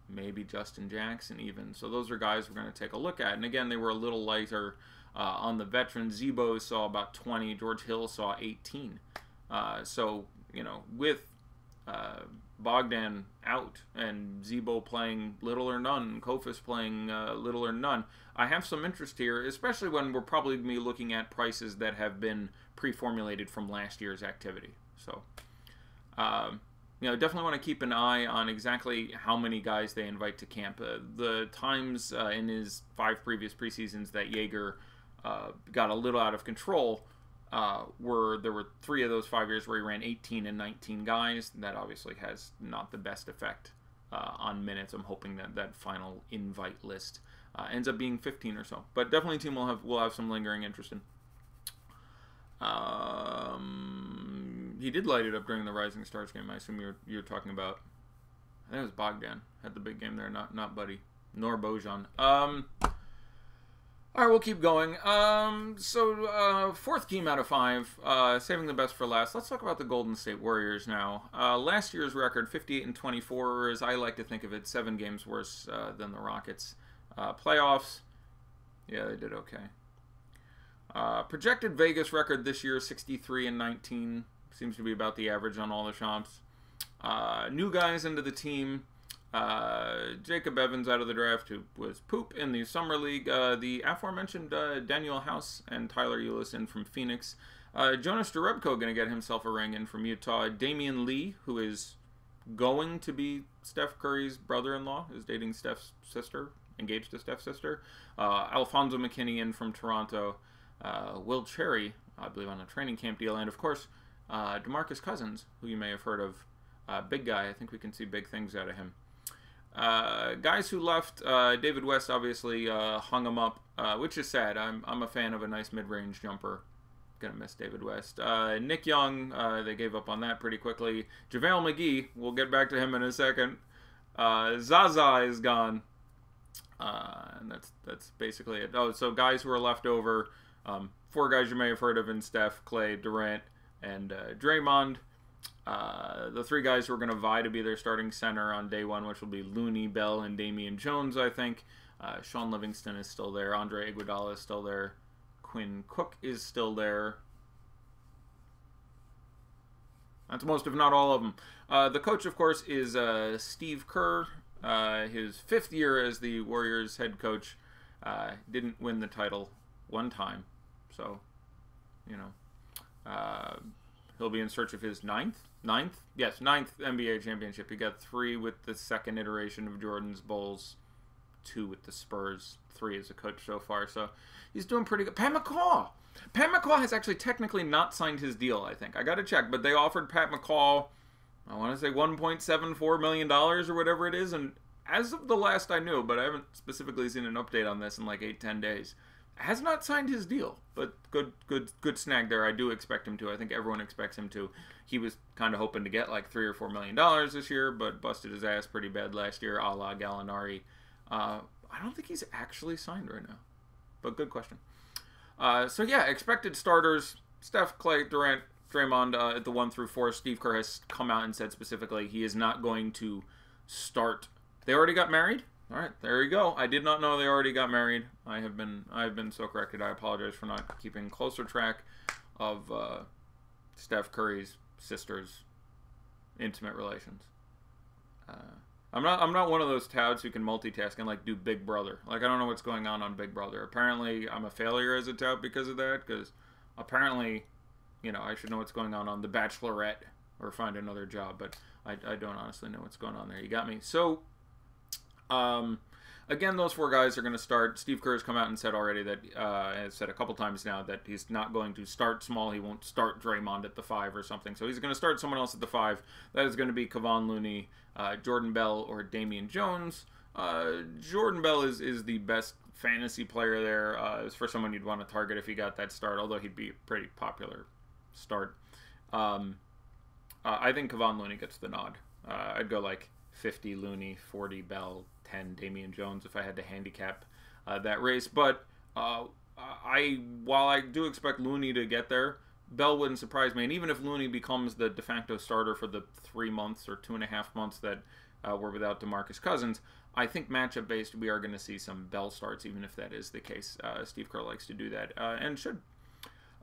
maybe Justin Jackson even. So those are guys we're going to take a look at. And again, they were a little lighter on the veterans. Zebo saw about 20. George Hill saw 18. So, you know, with Bogdan out and Zebo playing little or none, Kofis playing little or none, I have some interest here, especially when we're probably going to be looking at prices that have been pre-formulated from last year's activity. So, you know, definitely want to keep an eye on exactly how many guys they invite to camp. The times in his 5 previous preseasons that Jaeger got a little out of control, there were 3 of those 5 years where he ran 18 and 19 guys. That obviously has not the best effect on minutes. I'm hoping that that final invite list ends up being 15 or so. But definitely a team we'll have some lingering interest in. He did light it up during the Rising Stars game. I assume you're talking about. I think it was Bogdan had the big game there, not Buddy nor Bojan. All right, we'll keep going. So 4th team out of 5, saving the best for last. Let's talk about the Golden State Warriors now. Last year's record, 58-24, or as I like to think of it, 7 games worse than the Rockets. Playoffs, yeah, they did okay. Projected Vegas record this year, 63-19. Seems to be about the average on all the shops. New guys into the team. Jacob Evans out of the draft, who was poop in the Summer League. The aforementioned Daniel House and Tyler Ulis in from Phoenix. Jonas Jerebko going to get himself a ring in from Utah. Damian Lee, who is going to be Steph Curry's brother-in-law, is dating Steph's sister, engaged to Steph's sister. Alfonso McKinney in from Toronto. Will Cherry, I believe on a training camp deal. And, of course, DeMarcus Cousins, who you may have heard of. Big guy. I think we can see big things out of him. Guys who left, David West obviously hung him up, which is sad. I'm a fan of a nice mid-range jumper. Gonna miss David West. Nick Young, they gave up on that pretty quickly. JaVale McGee, we'll get back to him in a second. Zaza is gone. And that's basically it. Oh, so guys who are left over, 4 guys you may have heard of in Steph, Clay, Durant, and Draymond. The 3 guys who are going to vie to be their starting center on day 1, which will be Looney, Bell, and Damian Jones, I think. Sean Livingston is still there. Andre Iguodala is still there. Quinn Cook is still there. That's most, if not all of them. The coach, of course, is Steve Kerr. His 5th year as the Warriors head coach. Didn't win the title 1 time. So, you know, he'll be in search of his 9th? Yes, 9th NBA championship. He got 3 with the 2nd iteration of Jordan's Bulls, 2 with the Spurs, 3 as a coach so far. So he's doing pretty good. Pat McCaw has actually technically not signed his deal, I think. I got to check, but they offered Pat McCaw, I want to say $1.74 million or whatever it is. And as of the last I knew, but I haven't specifically seen an update on this in like 8-10 days, has not signed his deal. But good snag there. I do expect him to. I think everyone expects him to. He was kind of hoping to get like $3 or $4 million this year, but busted his ass pretty bad last year, a la Gallinari. I don't think he's actually signed right now, but good question. So yeah, expected starters: Steph, Clay, Durant, Draymond at the 1 through 4. Steve Kerr has come out and said specifically he is not going to start. They already got married. All right, there you go. I did not know they already got married. I have been so corrected. I apologize for not keeping closer track of Steph Curry's sister's intimate relations. I'm not one of those touts who can multitask and like do Big Brother. Like I don't know what's going on Big Brother. Apparently I'm a failure as a tout because of that. Because apparently, you know, I should know what's going on The Bachelorette or find another job. But I don't honestly know what's going on there. You got me. So, again, those 4 guys are going to start. Steve Kerr has come out and said already that, has said a couple times now that he's not going to start small. He won't start Draymond at the 5 or something. So he's going to start someone else at the 5. That is going to be Kevon Looney, Jordan Bell, or Damian Jones. Jordan Bell is the best fantasy player there. Is for someone you'd want to target if he got that start, although he'd be a pretty popular start. I think Kevon Looney gets the nod. I'd go like 50 Looney, 40 Bell, 10 Damian Jones if I had to handicap that race. But while I do expect Looney to get there, Bell wouldn't surprise me. And even if Looney becomes the de facto starter for the 3 months or 2.5 months that we're without DeMarcus Cousins, I think matchup based we are going to see some Bell starts, even if that is the case. Steve Kerr likes to do that and should.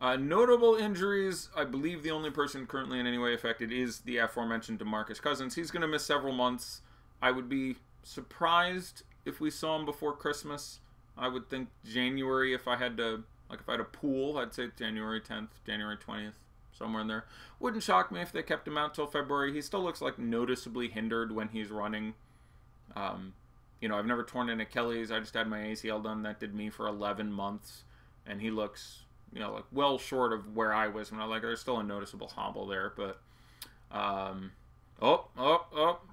Notable injuries. I believe the only person currently in any way affected is the aforementioned DeMarcus Cousins. He's going to miss several months. I would be surprised if we saw him before Christmas. I would think January if I had to, like if I had a pool, I'd say January 10th, January 20th, somewhere in there. Wouldn't shock me if they kept him out till February. He still looks like noticeably hindered when he's running. You know, I've never torn an Achilles. I just had my ACL done. That did me for 11 months. And he looks, you know, like well short of where I was when I like there's still a noticeable hobble there, but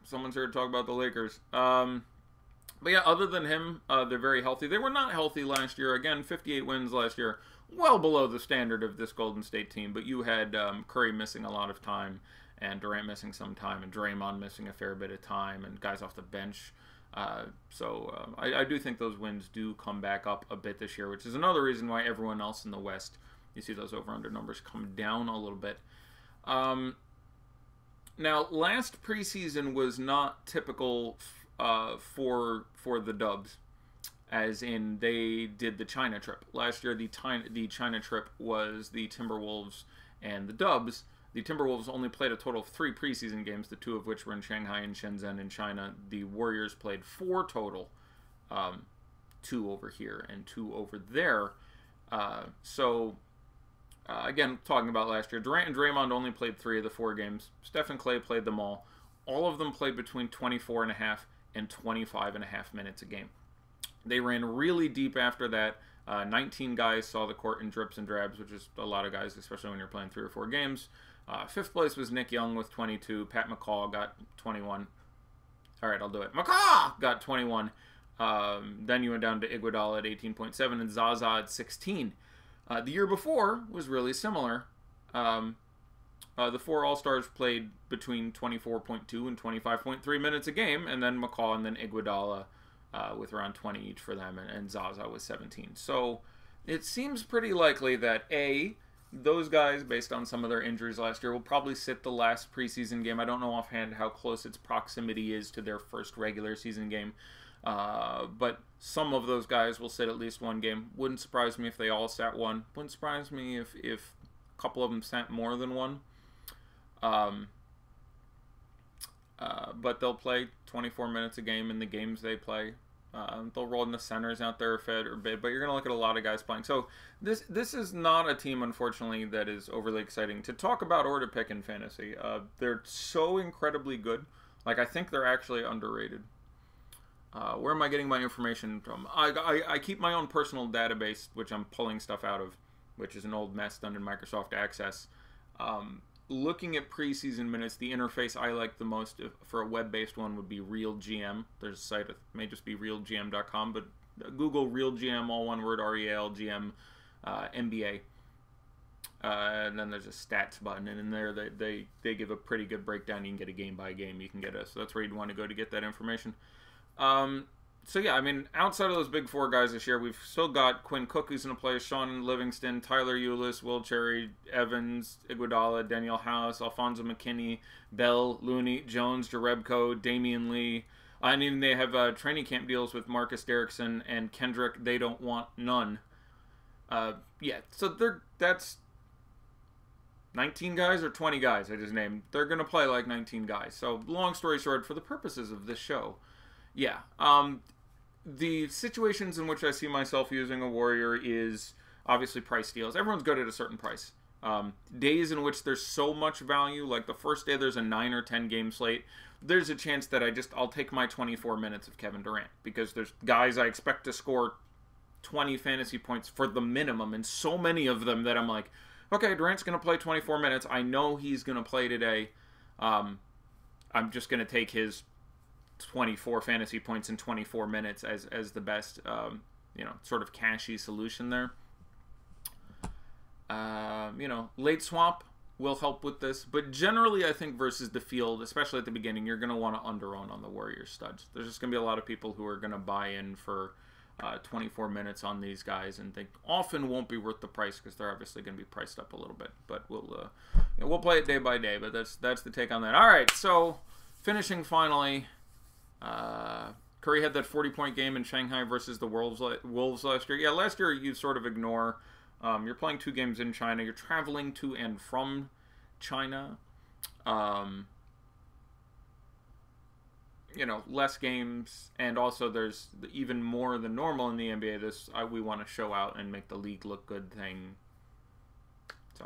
someone's here to talk about the Lakers. But yeah, other than him, they're very healthy. They were not healthy last year. Again, 58 wins last year, well below the standard of this Golden State team. But you had Curry missing a lot of time, and Durant missing some time, and Draymond missing a fair bit of time, and guys off the bench. So I do think those wins do come back up a bit this year, which is another reason why everyone else in the West, you see those over-under numbers come down a little bit. Now, last preseason was not typical for the Dubs, as in they did the China trip. Last year, the China trip was the Timberwolves and the Dubs. The Timberwolves only played a total of 3 preseason games, the 2 of which were in Shanghai and Shenzhen in China. The Warriors played 4 total, 2 over here and 2 over there. Again, talking about last year, Durant and Draymond only played 3 of the 4 games. Steph and Clay played them all. All of them played between 24.5 and 25.5 minutes a game. They ran really deep after that. 19 guys saw the court in drips and drabs, which is a lot of guys, especially when you're playing 3 or 4 games. 5th place was Nick Young with 22. Pat McCall got 21. All right, I'll do it. McCall got 21. Then you went down to Iguodala at 18.7 and Zaza at 16. The year before was really similar. The 4 All-Stars played between 24.2 and 25.3 minutes a game, and then McCall and then Iguodala with around 20 each for them, and Zaza was 17. So it seems pretty likely that, A, those guys, based on some of their injuries last year, will probably sit the last preseason game. I don't know offhand how close its proximity is to their first regular season game. But some of those guys will sit at least 1 game. Wouldn't surprise me if they all sat 1. Wouldn't surprise me if a couple of them sat more than 1. But they'll play 24 minutes a game in the games they play. They'll roll in the centers out there fed or bid, but you're going to look at a lot of guys playing. So this is not a team, unfortunately, that is overly exciting to talk about or to pick in fantasy. They're so incredibly good. Like, I think they're actually underrated. Where am I getting my information from? I keep my own personal database, which I'm pulling stuff out of, which is an old mess done in Microsoft Access. Looking at preseason minutes, the interface I like the most for a web-based one would be RealGM. There's a site, it may just be realgm.com, but Google RealGM, all one word, RealGM, NBA. And then there's a stats button, and in there they give a pretty good breakdown. You can get a game by game. You can get so that's where you'd want to go to get that information. So yeah, I mean, outside of those big four guys this year, we've still got Quinn Cook, who's going to play, Sean Livingston, Tyler Eulis, Will Cherry, Evans, Iguodala, Daniel House, Alfonso McKinney, Bell, Looney, Jones, Jarebko, Damian Lee. And even they have training camp deals with Marcus Derrickson and Kendrick. They don't want none. Yeah, so that's 19 guys or 20 guys I just named. They're going to play like 19 guys. So long story short, for the purposes of this show, yeah. The situations in which I see myself using a warrior is obviously price deals. Everyone's good at a certain price. Days in which there's so much value, like the first day there's a 9 or 10 game slate, there's a chance that I'll take my 24 minutes of Kevin Durant, because there's guys I expect to score 20 fantasy points for the minimum, and so many of them that I'm like, okay, Durant's going to play 24 minutes. I know he's going to play today. I'm just going to take his 24 fantasy points in 24 minutes as the best, sort of cashy solution there. Late swap will help with this, but generally I think versus the field, especially at the beginning, you're going to want to under-own on the Warriors studs. There's just going to be a lot of people who are going to buy in for 24 minutes on these guys, and they often won't be worth the price because they're obviously going to be priced up a little bit. But we'll play it day by day. But that's the take on that. All right, so finishing finally, Curry had that 40-point game in Shanghai versus the Wolves last year. Yeah, last year you sort of ignore. You're playing 2 games in China. You're traveling to and from China. Less games, and also there's even more than normal in the NBA. We want to show out and make the league look good thing. So,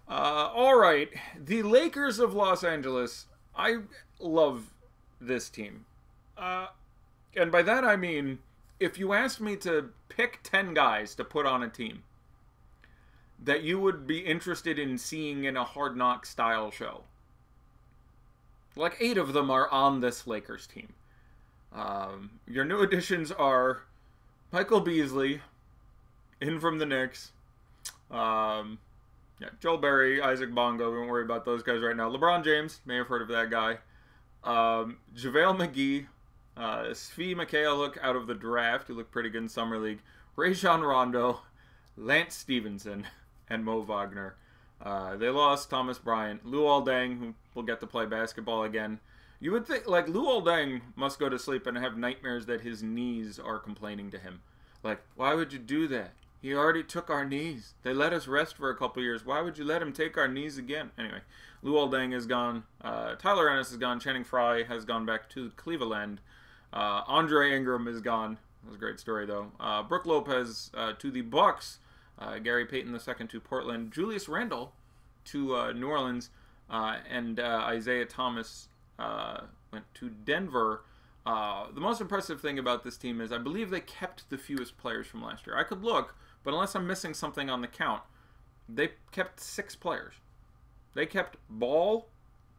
all right, the Lakers of Los Angeles. I love this team, and by that I mean, if you asked me to pick 10 guys to put on a team that you would be interested in seeing in a Hard Knock style show, like 8 of them are on this Lakers team. Your new additions are Michael Beasley, in from the Knicks. Joel Berry, Isaac Bongo. We won't worry about those guys right now. LeBron James, may have heard of that guy. JaVale McGee. Svi Mikhailiuk out of the draft, who looked pretty good in Summer League. Rajon Rondo, Lance Stevenson, and Mo Wagner. They lost Thomas Bryant. Luol Deng, who will get to play basketball again. You would think, like, Luol Deng must go to sleep and have nightmares that his knees are complaining to him. Like, why would you do that? He already took our knees. They let us rest for a couple years. Why would you let him take our knees again? Anyway, Luol Deng is gone. Tyler Ennis is gone. Channing Frye has gone back to Cleveland. Andre Ingram is gone. That was a great story, though. Brook Lopez to the Bucks. Gary Payton II to Portland. Julius Randle to New Orleans. And Isaiah Thomas went to Denver. The most impressive thing about this team is I believe they kept the fewest players from last year. I could look, but unless I'm missing something on the count, they kept 6 players. They kept Ball.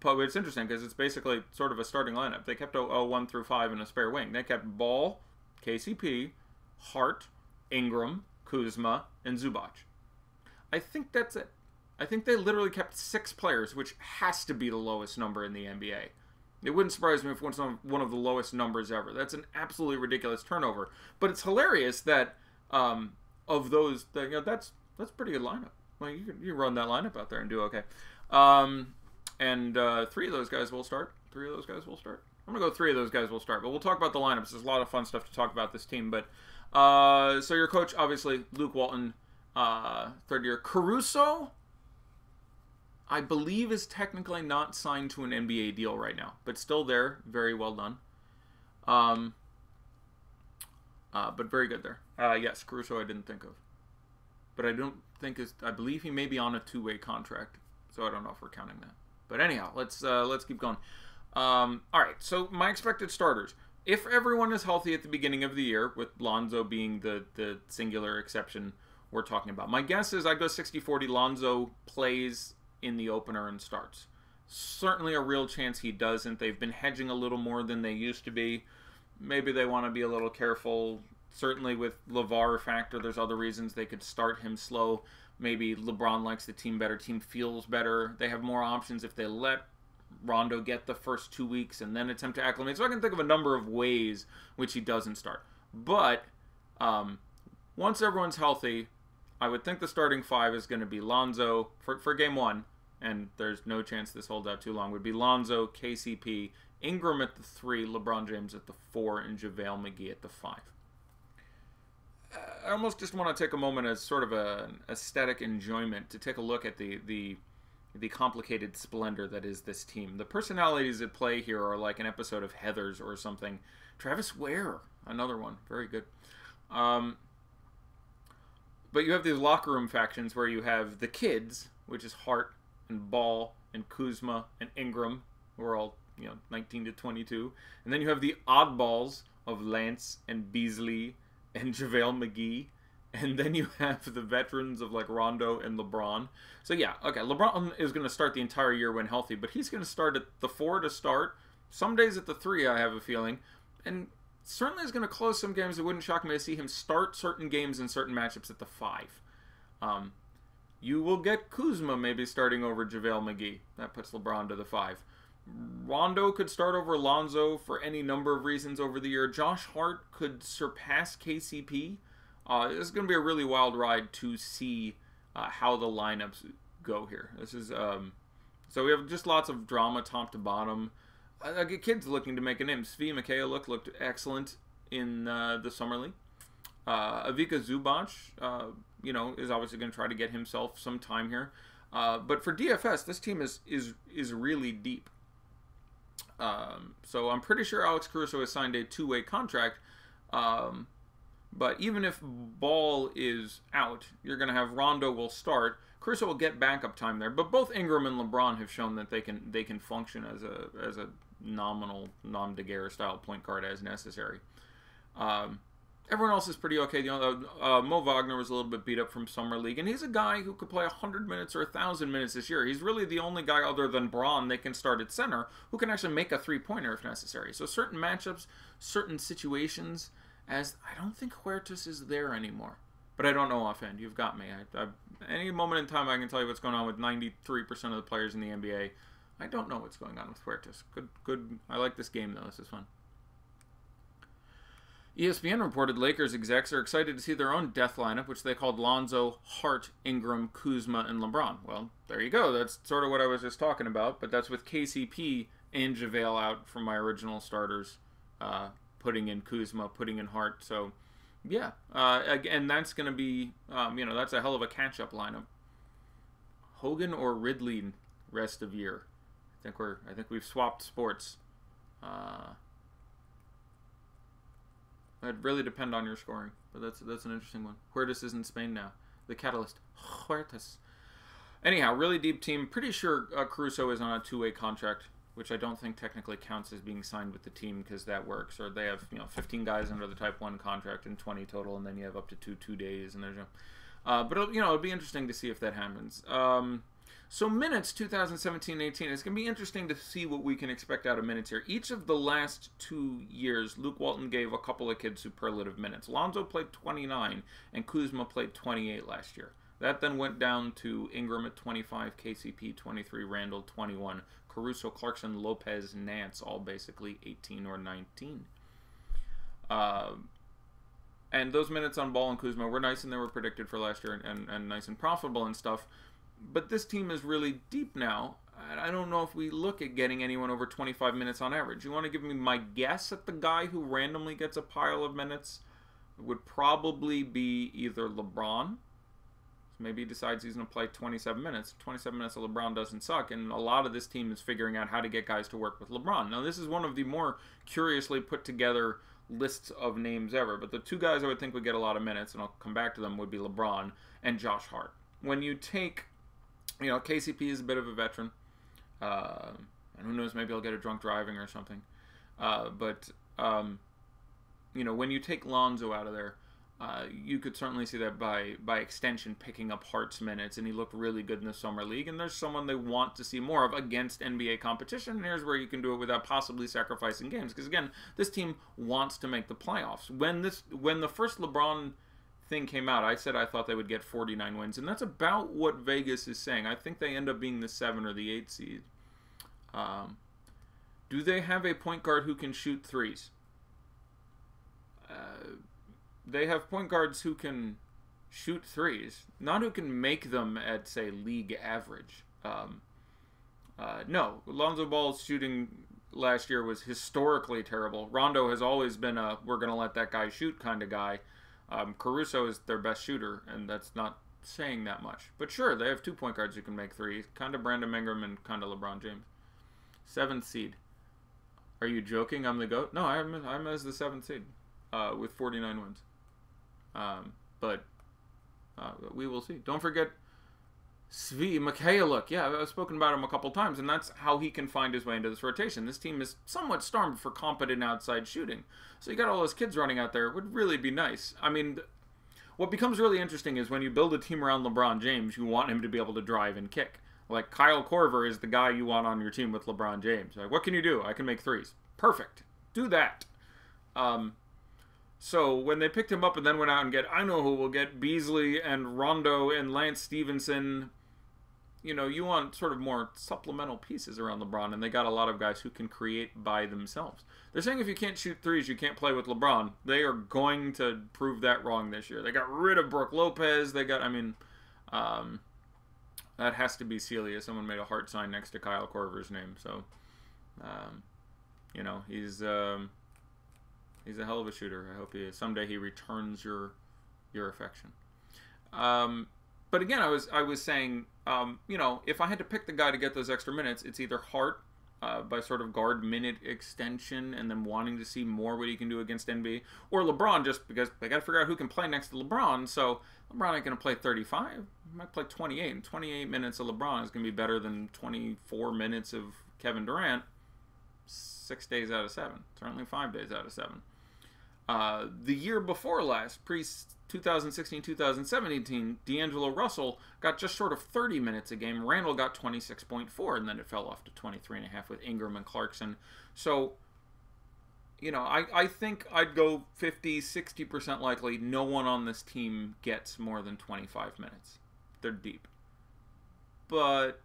It's interesting because it's basically sort of a starting lineup. They kept 1 through 5 in a spare wing. They kept Ball, KCP, Hart, Ingram, Kuzma, and Zubac. I think that's it. I think they literally kept 6 players, which has to be the lowest number in the NBA. It wouldn't surprise me if it's one of the lowest numbers ever. That's an absolutely ridiculous turnover. But it's hilarious that of those, that's pretty good lineup. Well, you run that lineup out there and do okay. And 3 of those guys will start. I'm going to go 3 of those guys will start. But we'll talk about the lineups. There's a lot of fun stuff to talk about this team. But so your coach, obviously, Luke Walton, 3rd year. Caruso, I believe, is technically not signed to an NBA deal right now, but still there. Very well done. But very good there. Yes, Caruso I didn't think of. But I don't think I believe he may be on a 2-way contract, so I don't know if we're counting that. But anyhow, let's keep going. All right, so my expected starters. If everyone is healthy at the beginning of the year, with Lonzo being the singular exception we're talking about, my guess is I go 60-40. Lonzo plays in the opener and starts. Certainly a real chance he doesn't. They've been hedging a little more than they used to be. Maybe they want to be a little careful. Certainly with LeVar factor, there's other reasons they could start him slow. Maybe LeBron likes the team better. Team feels better. They have more options if they let Rondo get the first 2 weeks and then attempt to acclimate. So I can think of a number of ways which he doesn't start. But once everyone's healthy, I would think the starting 5 is going to be Lonzo for game 1, and there's no chance this holds out too long, would be Lonzo, KCP, Ingram at the 3, LeBron James at the 4, and JaVale McGee at the 5. I almost just want to take a moment as sort of an aesthetic enjoyment to take a look at the complicated splendor that is this team. The personalities at play here are like an episode of Heathers or something. Travis Ware, another one, very good. But you have these locker room factions where you have the kids, which is Hart and Ball and Kuzma and Ingram, who are all 19 to 22, and then you have the oddballs of Lance and Beasley and JaVale McGee, and then you have the veterans of like Rondo and LeBron. So yeah, okay, LeBron is going to start the entire year when healthy, but he's going to start at the 4 to start. Some days at the 3, I have a feeling, and certainly is going to close some games. It wouldn't shock me to see him start certain games in certain matchups at the 5. You will get Kuzma maybe starting over JaVale McGee. That puts LeBron to the 5. Rondo could start over Lonzo for any number of reasons over the year. Josh Hart could surpass KCP. This is going to be a really wild ride to see how the lineups go here. This is so we have just lots of drama top to bottom. I get kids looking to make a name. Svi Mikhailiuk looked excellent in the Summer League. Ivica Zubac, is obviously going to try to get himself some time here. But for DFS, this team is really deep. So I'm pretty sure Alex Caruso has signed a 2-way contract. But even if Ball is out, you're going to have Rondo will start. Caruso will get backup time there. But both Ingram and LeBron have shown that they can function as a nominal Nam Daguerre style point guard as necessary. Everyone else is pretty okay. Mo Wagner was a little bit beat up from Summer League, and he's a guy who could play 100 minutes or 1,000 minutes this year. He's really the only guy other than Braun they can start at center who can actually make a three-pointer if necessary. So certain matchups, certain situations, as I don't think Huertas is there anymore. But I don't know offhand. You've got me. Any moment in time I can tell you what's going on with 93% of the players in the NBA. I don't know what's going on with Huertas. Good. I like this game, though. This is fun. ESPN reported Lakers execs are excited to see their own death lineup, which they called Lonzo, Hart, Ingram, Kuzma, and LeBron. Well, there you go. That's sort of what I was just talking about, but that's with KCP and JaVale out from my original starters, putting in Kuzma, putting in Hart. So, yeah. And that's going to be, that's a hell of a catch-up lineup. Hogan or Ridley rest of year. I think we've swapped sports. It'd really depend on your scoring, but that's an interesting one. Huertas is in Spain now. The catalyst, Huertas. Anyhow, really deep team. Pretty sure Caruso is on a 2-way contract, which I don't think technically counts as being signed with the team because that works. Or they have 15 guys under the Type 1 contract and 20 total, and then you have up to two days. And there's but it'll be interesting to see if that happens. So minutes 2017-18, it's going to be interesting to see what we can expect out of minutes here. Each of the last 2 years, Luke Walton gave a couple of kids superlative minutes. Lonzo played 29, and Kuzma played 28 last year. That then went down to Ingram at 25, KCP 23, Randall 21, Caruso, Clarkson, Lopez, Nance, all basically 18 or 19. And those minutes on Ball and Kuzma were nice, and they were predicted for last year and nice and profitable and stuff. But this team is really deep now. I don't know if we look at getting anyone over 25 minutes on average. You want to give me my guess at the guy who randomly gets a pile of minutes? It would probably be either LeBron. Maybe he decides he's going to play 27 minutes. 27 minutes of LeBron doesn't suck, and a lot of this team is figuring out how to get guys to work with LeBron. Now, this is one of the more curiously put together lists of names ever, but the two guys I would think would get a lot of minutes, and I'll come back to them, would be LeBron and Josh Hart. When you take... KCP is a bit of a veteran. And who knows, maybe he'll get a drunk driving or something. When you take Lonzo out of there, you could certainly see that by extension picking up Hart's minutes, and he looked really good in the Summer League, and there's someone they want to see more of against NBA competition, and here's where you can do it without possibly sacrificing games. Because, again, this team wants to make the playoffs. When the first LeBron thing came out, I said I thought they would get 49 wins, and that's about what Vegas is saying. I think they end up being the 7 or the 8 seed. Do they have a point guard who can shoot threes? They have point guards who can shoot threes, not who can make them at, say, league average. No, Lonzo Ball's shooting last year was historically terrible. Rondo has always been a we're going to let that guy shoot kind of guy. Caruso is their best shooter, and that's not saying that much. But sure, they have 2 point guards who can make threes, kind of Brandon Ingram and kind of LeBron James. 7th seed. Are you joking? I'm the GOAT? No, I'm as the 7th seed with 49 wins. But we will see. Don't forget Svi Mikhailuk. Yeah, I've spoken about him a couple times, and that's how he can find his way into this rotation. This team is somewhat starved for competent outside shooting. So you got all those kids running out there. It would really be nice. I mean, what becomes really interesting is when you build a team around LeBron James, you want him to be able to drive and kick. Like, Kyle Korver is the guy you want on your team with LeBron James. Like, what can you do? I can make threes. Perfect. Do that. So when they picked him up and then went out and I know who will get Beasley and Rondo and Lance Stevenson, you know, you want sort of more supplemental pieces around LeBron, and they got a lot of guys who can create by themselves. They're saying if you can't shoot threes, you can't play with LeBron. They are going to prove that wrong this year. They got rid of Brook Lopez. They got, that has to be Celia. Someone made a heart sign next to Kyle Korver's name. So, you know, he's a hell of a shooter. I hope someday he returns your affection. But again, I was saying, you know, if I had to pick the guy to get those extra minutes, it's either Hart by sort of guard minute extension and then wanting to see more what he can do against NBA, or LeBron just because they got to figure out who can play next to LeBron. So LeBron ain't going to play 35. He might play 28. And 28 minutes of LeBron is going to be better than 24 minutes of Kevin Durant 6 days out of 7. Certainly 5 days out of 7. The year before last, pre-2016-2017, D'Angelo Russell got just short of 30 minutes a game. Randall got 26.4, and then it fell off to 23.5 with Ingram and Clarkson. So, you know, I think I'd go 50, 60% likely no one on this team gets more than 25 minutes. They're deep. But,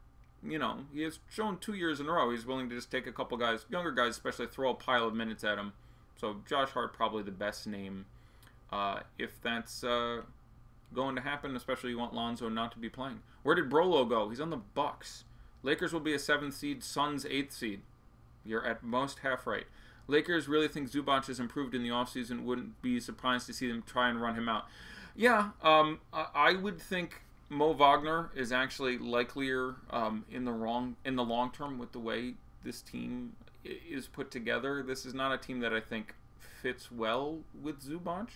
you know, he has shown 2 years in a row he's willing to just take a couple guys, younger guys especially, throw a pile of minutes at him. So Josh Hart probably the best name if that's going to happen, especially you want Lonzo not to be playing. Where did Brolo go? He's on the Bucks. Lakers will be a 7th seed, Suns 8th seed. You're at most half right. Lakers really think Zubac has improved in the offseason. Wouldn't be surprised to see them try and run him out. Yeah, I would think Mo Wagner is actually likelier in the long term with the way this team is put together. This is not a team that I think fits well with Zubac.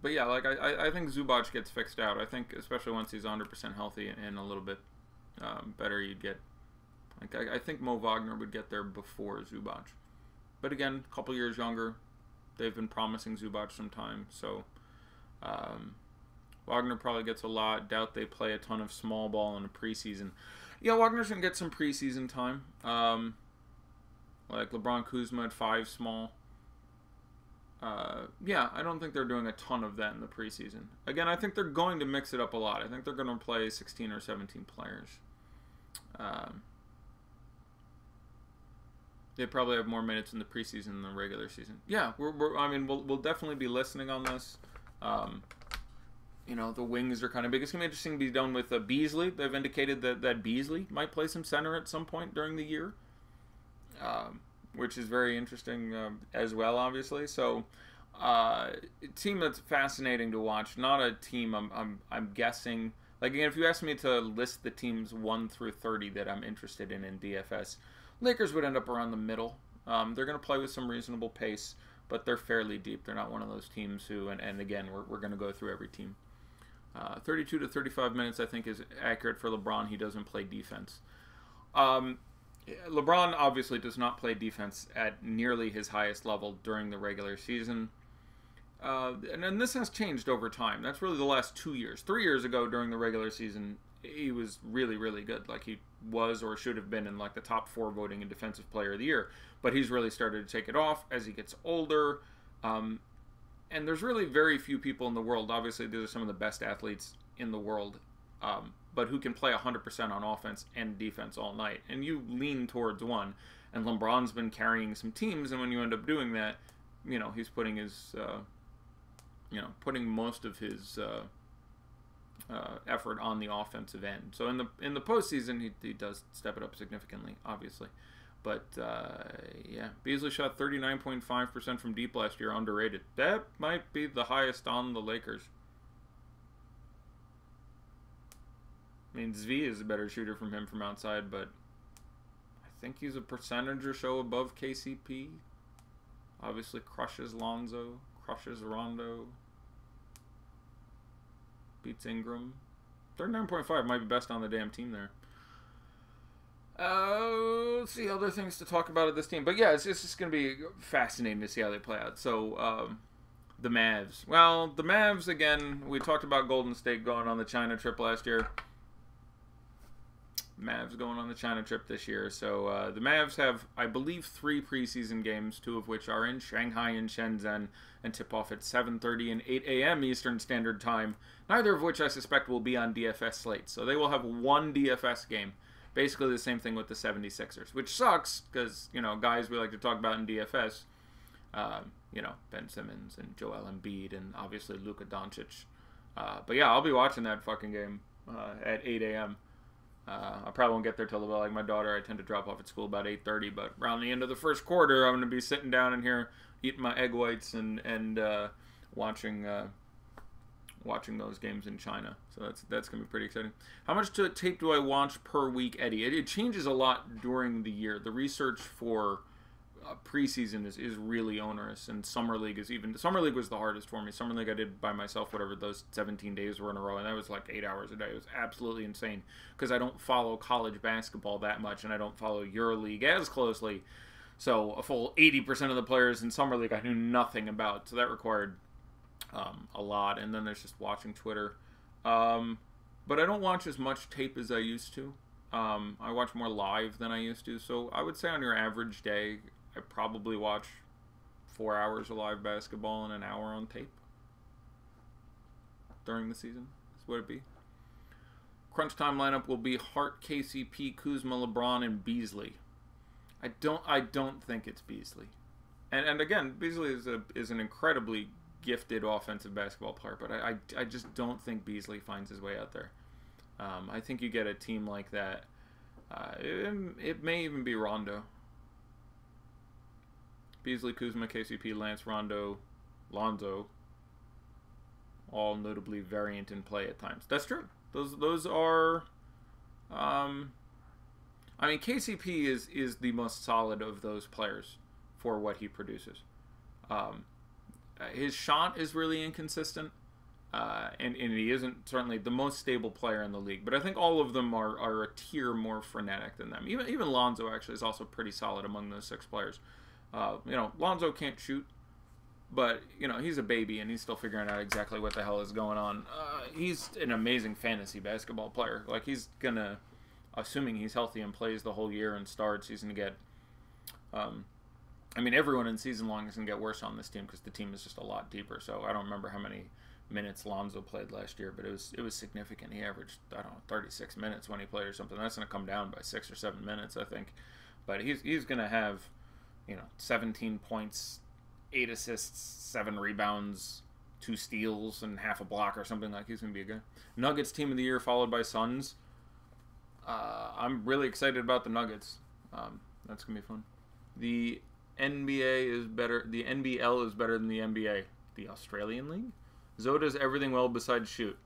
But yeah, like I think Zubac gets fixed out. I think especially once he's 100% healthy and a little bit better, you'd get. Like I think Mo Wagner would get there before Zubac. But again, a couple years younger. They've been promising Zubac some time, so Wagner probably gets a lot. Doubt they play a ton of small ball in the preseason. Yeah, Wagner's going to get some preseason time. Like LeBron Kuzma at 5 small. Yeah, I don't think they're doing a ton of that in the preseason. Again, I think they're going to mix it up a lot. I think they're going to play 16 or 17 players. They probably have more minutes in the preseason than the regular season. Yeah, we'll definitely be listening on this. You know, the wings are kind of big. It's going to be interesting to be done with Beasley. They've indicated that Beasley might play some center at some point during the year, which is very interesting as well, obviously. So, a team that's fascinating to watch. Not a team I'm guessing. Like, again, if you asked me to list the teams 1 through 30 that I'm interested in DFS, Lakers would end up around the middle. They're going to play with some reasonable pace, but they're fairly deep. They're not one of those teams who, and again, we're going to go through every team. 32 to 35 minutes, I think, is accurate for LeBron. He doesn't play defense. LeBron obviously does not play defense at nearly his highest level during the regular season. And this has changed over time. That's really the last 2 years. 3 years ago during the regular season, he was really, really good. Like, he was or should have been in like the top 4 voting in Defensive Player of the Year. But he's really started to take it off as he gets older. And there's really very few people in the world. Obviously, these are some of the best athletes in the world. but who can play 100% on offense and defense all night. And you lean towards one. And LeBron's been carrying some teams, and when you end up doing that, you know, he's putting his, putting most of his effort on the offensive end. So in the postseason, he does step it up significantly, obviously. But, yeah, Beasley shot 39.5% from deep last year, underrated. That might be the highest on the Lakers. I mean, Zvi is a better shooter from him from outside, but I think he's a percentage or so above KCP. Obviously crushes Lonzo, crushes Rondo, beats Ingram. 39.5 might be best on the damn team there. Let's see other things to talk about at this team. But yeah, it's just going to be fascinating to see how they play out. So, the Mavs. Well, the Mavs, again, we talked about Golden State going on the China trip last year. Mavs going on the China trip this year. So, the Mavs have, I believe, 3 preseason games, 2 of which are in Shanghai and Shenzhen, and tip off at 7:30 and 8 a.m. Eastern Standard Time, neither of which I suspect will be on DFS slates. So, they will have 1 DFS game. Basically the same thing with the 76ers, which sucks because, you know, guys we like to talk about in DFS, you know, Ben Simmons and Joel Embiid and obviously Luka Doncic. But yeah, I'll be watching that fucking game at 8 a.m. I probably won't get there till about, like, my daughter, I tend to drop off at school about 8:30, but around the end of the first quarter, I'm going to be sitting down in here eating my egg whites and watching those games in China. So that's going to be pretty exciting. How much tape do I watch per week, Eddie? It changes a lot during the year. The research for preseason is really onerous, and Summer League is even... Summer League was the hardest for me. Summer League I did by myself, whatever those 17 days were in a row, and that was like 8 hours a day. It was absolutely insane because I don't follow college basketball that much, and I don't follow EuroLeague as closely. So a full 80% of the players in Summer League I knew nothing about, so that required a lot. And then there's just watching Twitter. But I don't watch as much tape as I used to. I watch more live than I used to. So I would say on your average day, I probably watch 4 hours of live basketball and an hour on tape during the season. That's what it'd be. Crunch time lineup will be Hart, KCP, Kuzma, LeBron, and Beasley. I don't think it's Beasley. And again, Beasley is an incredibly gifted offensive basketball player, but I just don't think Beasley finds his way out there. I think you get a team like that. It may even be Rondo. Beasley, Kuzma, KCP, Lance, Rondo, Lonzo, all notably variant in play at times. That's true. Those are... I mean, KCP is the most solid of those players for what he produces. His shot is really inconsistent, and he isn't certainly the most stable player in the league. But I think all of them are a tier more frenetic than them. Even Lonzo actually is also pretty solid among those 6 players. You know, Lonzo can't shoot, but, you know, he's a baby and he's still figuring out exactly what the hell is going on. He's an amazing fantasy basketball player. Like, he's gonna, assuming he's healthy and plays the whole year and starts, he's gonna get, I mean, everyone in season long is going to get worse on this team because the team is just a lot deeper. So I don't remember how many minutes Lonzo played last year, but it was significant. He averaged, I don't know, 36 minutes when he played or something. That's going to come down by 6 or 7 minutes, I think. But he's going to have, you know, 17 points, 8 assists, 7 rebounds, 2 steals, and half a block or something. Like, he's going to be a guy. Nuggets team of the year followed by Suns. I'm really excited about the Nuggets. That's going to be fun. The NBA is better. The NBL is better than the NBA. The Australian League? Zoe does everything well besides shoot.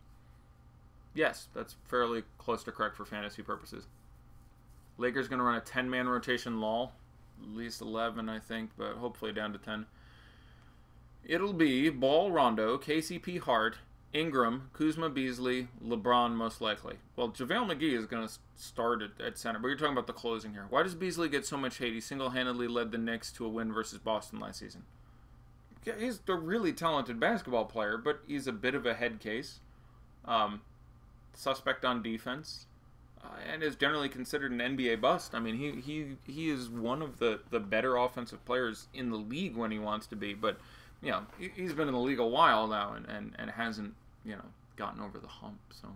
Yes, that's fairly close to correct for fantasy purposes. Lakers going to run a 10-man rotation lull. At least 11, I think, but hopefully down to 10. It'll be Ball, Rondo, KCP, Hart, Ingram, Kuzma, Beasley, LeBron most likely. Well, JaVale McGee is going to start at center, but you're talking about the closing here. Why does Beasley get so much hate? He single-handedly led the Knicks to a win versus Boston last season. Yeah, he's a really talented basketball player, but he's a bit of a head case. Suspect on defense. And is generally considered an NBA bust. I mean, he is one of the better offensive players in the league when he wants to be, but, you know, he's been in the league a while now and hasn't, you know, gotten over the hump. So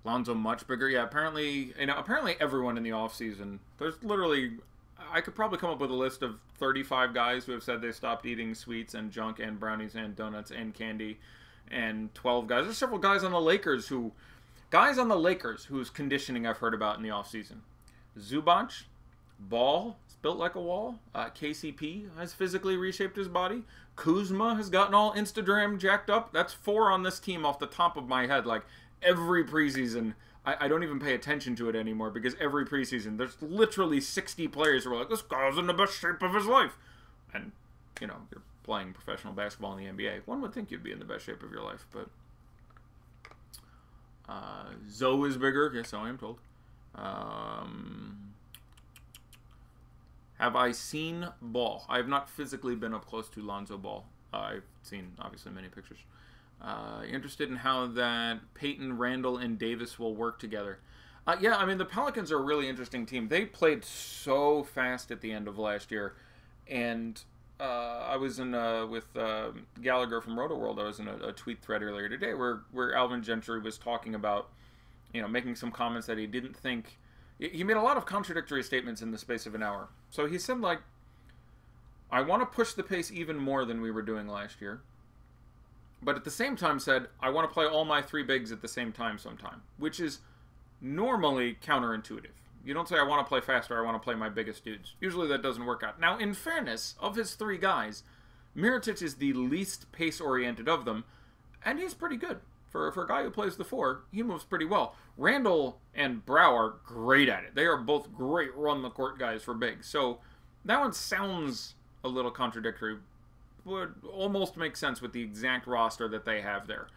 Lonzo much bigger. Yeah, apparently, apparently everyone in the offseason, there's literally, I could probably come up with a list of 35 guys who have said they stopped eating sweets and junk and brownies and donuts and candy, and 12 guys. There's several guys on the Lakers whose conditioning I've heard about in the offseason. Zubac, Ball, is built like a wall. KCP has physically reshaped his body. Kuzma has gotten all Instagram jacked up. That's 4 on this team off the top of my head. Like, every preseason, I don't even pay attention to it anymore because every preseason, there's literally 60 players who are like, this guy's in the best shape of his life. And, you're playing professional basketball in the NBA. One would think you'd be in the best shape of your life, but... Zoe is bigger. Yes, so I am told. Have I seen Ball? I have not physically been up close to Lonzo Ball. I've seen, obviously, many pictures. Interested in how that Peyton, Randall, and Davis will work together. Yeah, I mean, the Pelicans are a really interesting team. They played so fast at the end of last year. And I was in with Gallagher from RotoWorld. I was in a tweet thread earlier today where Alvin Gentry was talking about, making some comments that he didn't think... He made a lot of contradictory statements in the space of an hour. So he said, like, I want to push the pace even more than we were doing last year. But at the same time said, I want to play all my 3 bigs at the same time sometime. Which is normally counterintuitive. You don't say, I want to play faster, I want to play my biggest dudes. Usually that doesn't work out. Now, in fairness, of his 3 guys, Mirotic is the least pace-oriented of them. And he's pretty good. For a guy who plays the 4, he moves pretty well. Randall and Brow are great at it. They are both great run-the-court guys for bigs. So that one sounds a little contradictory. Would almost make sense with the exact roster that they have there,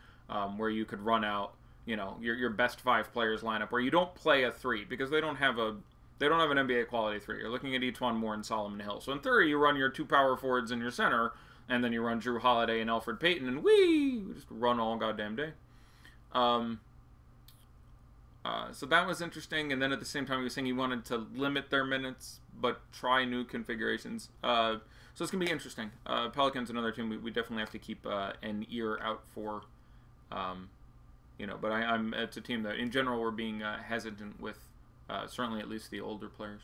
where you could run out, your best 5 players lineup, where you don't play a 3 because they don't have an NBA quality 3. You're looking at Etuan Moore and Solomon Hill. So in theory, you run your 2 power forwards in your center, and then you run Drew Holiday and Alfred Payton, and we just run all goddamn day. So that was interesting, and then at the same time he was saying he wanted to limit their minutes, but try new configurations. So it's going to be interesting. Pelicans, another team we definitely have to keep an ear out for. But it's a team that, in general, we're being hesitant with, certainly at least the older players.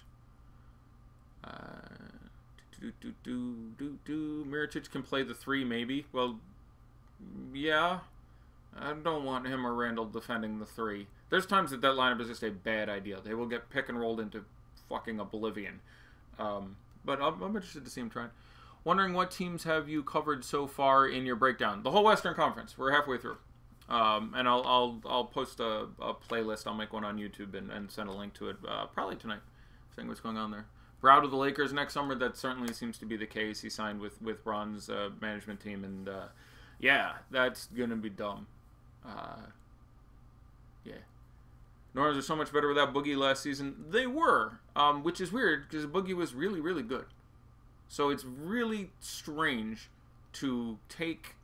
Mirotic can play the 3, maybe. Well, yeah. I don't want him or Randall defending the 3. There's times that lineup is just a bad idea. They will get pick and rolled into fucking oblivion. But I'm interested to see him try. Wondering what teams have you covered so far in your breakdown? The whole Western Conference. We're halfway through. And I'll post a playlist. I'll make one on YouTube and send a link to it probably tonight, seeing what's going on there. Brow to the Lakers next summer. That certainly seems to be the case. He signed with Ron's management team, and yeah, that's gonna be dumb. Yeah. Norms are so much better without Boogie last season. They were, which is weird because Boogie was really, really good. So it's really strange to take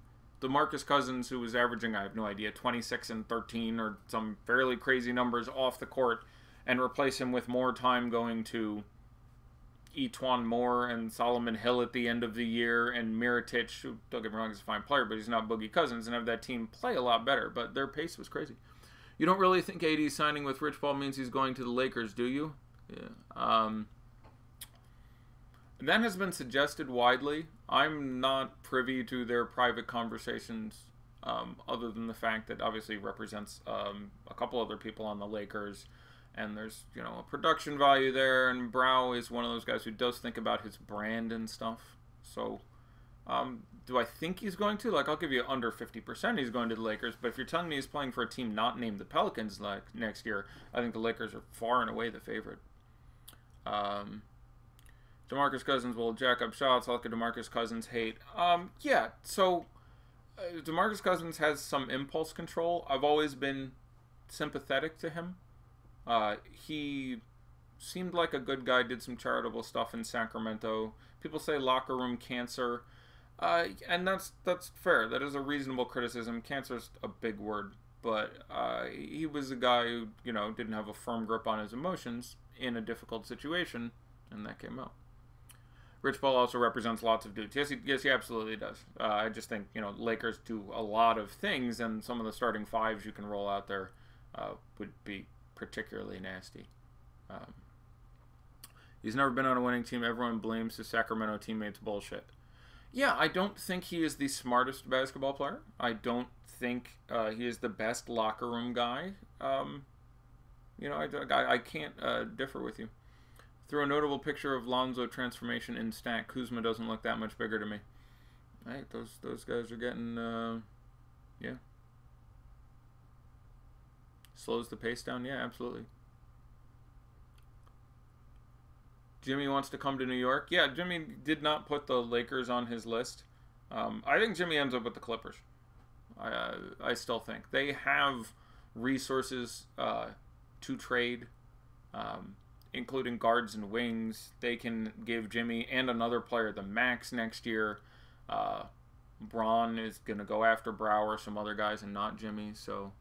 DeMarcus Cousins, who was averaging, I have no idea, 26 and 13 or some fairly crazy numbers off the court, and replace him with more time going to Etuan Moore and Solomon Hill at the end of the year, and Mirotic, who, don't get me wrong, is a fine player, but he's not Boogie Cousins, and have that team play a lot better. But their pace was crazy. You don't really think AD signing with Rich Paul means he's going to the Lakers, do you? Yeah. That has been suggested widely. I'm not privy to their private conversations, other than the fact that obviously represents a couple other people on the Lakers. And there's, a production value there, and Brow is one of those guys who does think about his brand and stuff. So, do I think he's going to? Like, I'll give you under 50% he's going to the Lakers, but if you're telling me he's playing for a team not named the Pelicans next year, I think the Lakers are far and away the favorite. DeMarcus Cousins will jack up shots. I'll look at DeMarcus Cousins hate. Yeah, so DeMarcus Cousins has some impulse control. I've always been sympathetic to him. He seemed like a good guy, did some charitable stuff in Sacramento. People say locker room cancer, and that's fair. That is a reasonable criticism. Cancer's a big word, but he was a guy who, didn't have a firm grip on his emotions in a difficult situation, and that came out. Rich Paul also represents lots of dudes. Yes, he absolutely does. I just think, Lakers do a lot of things, and some of the starting 5s you can roll out there would be particularly nasty. He's never been on a winning team. Everyone blames his Sacramento teammates bullshit. Yeah, I don't think he is the smartest basketball player. I don't think he is the best locker room guy. You know, I can't differ with you. Through a notable picture of Lonzo transformation in stat, Kuzma doesn't look that much bigger to me. Right, those guys are getting, yeah. Slows the pace down, yeah, absolutely. Jimmy wants to come to New York. Yeah, Jimmy did not put the Lakers on his list. I think Jimmy ends up with the Clippers. I still think. They have resources to trade, including guards and wings. They can give Jimmy and another player the max next year. Braun is going to go after Brower, some other guys, and not Jimmy. So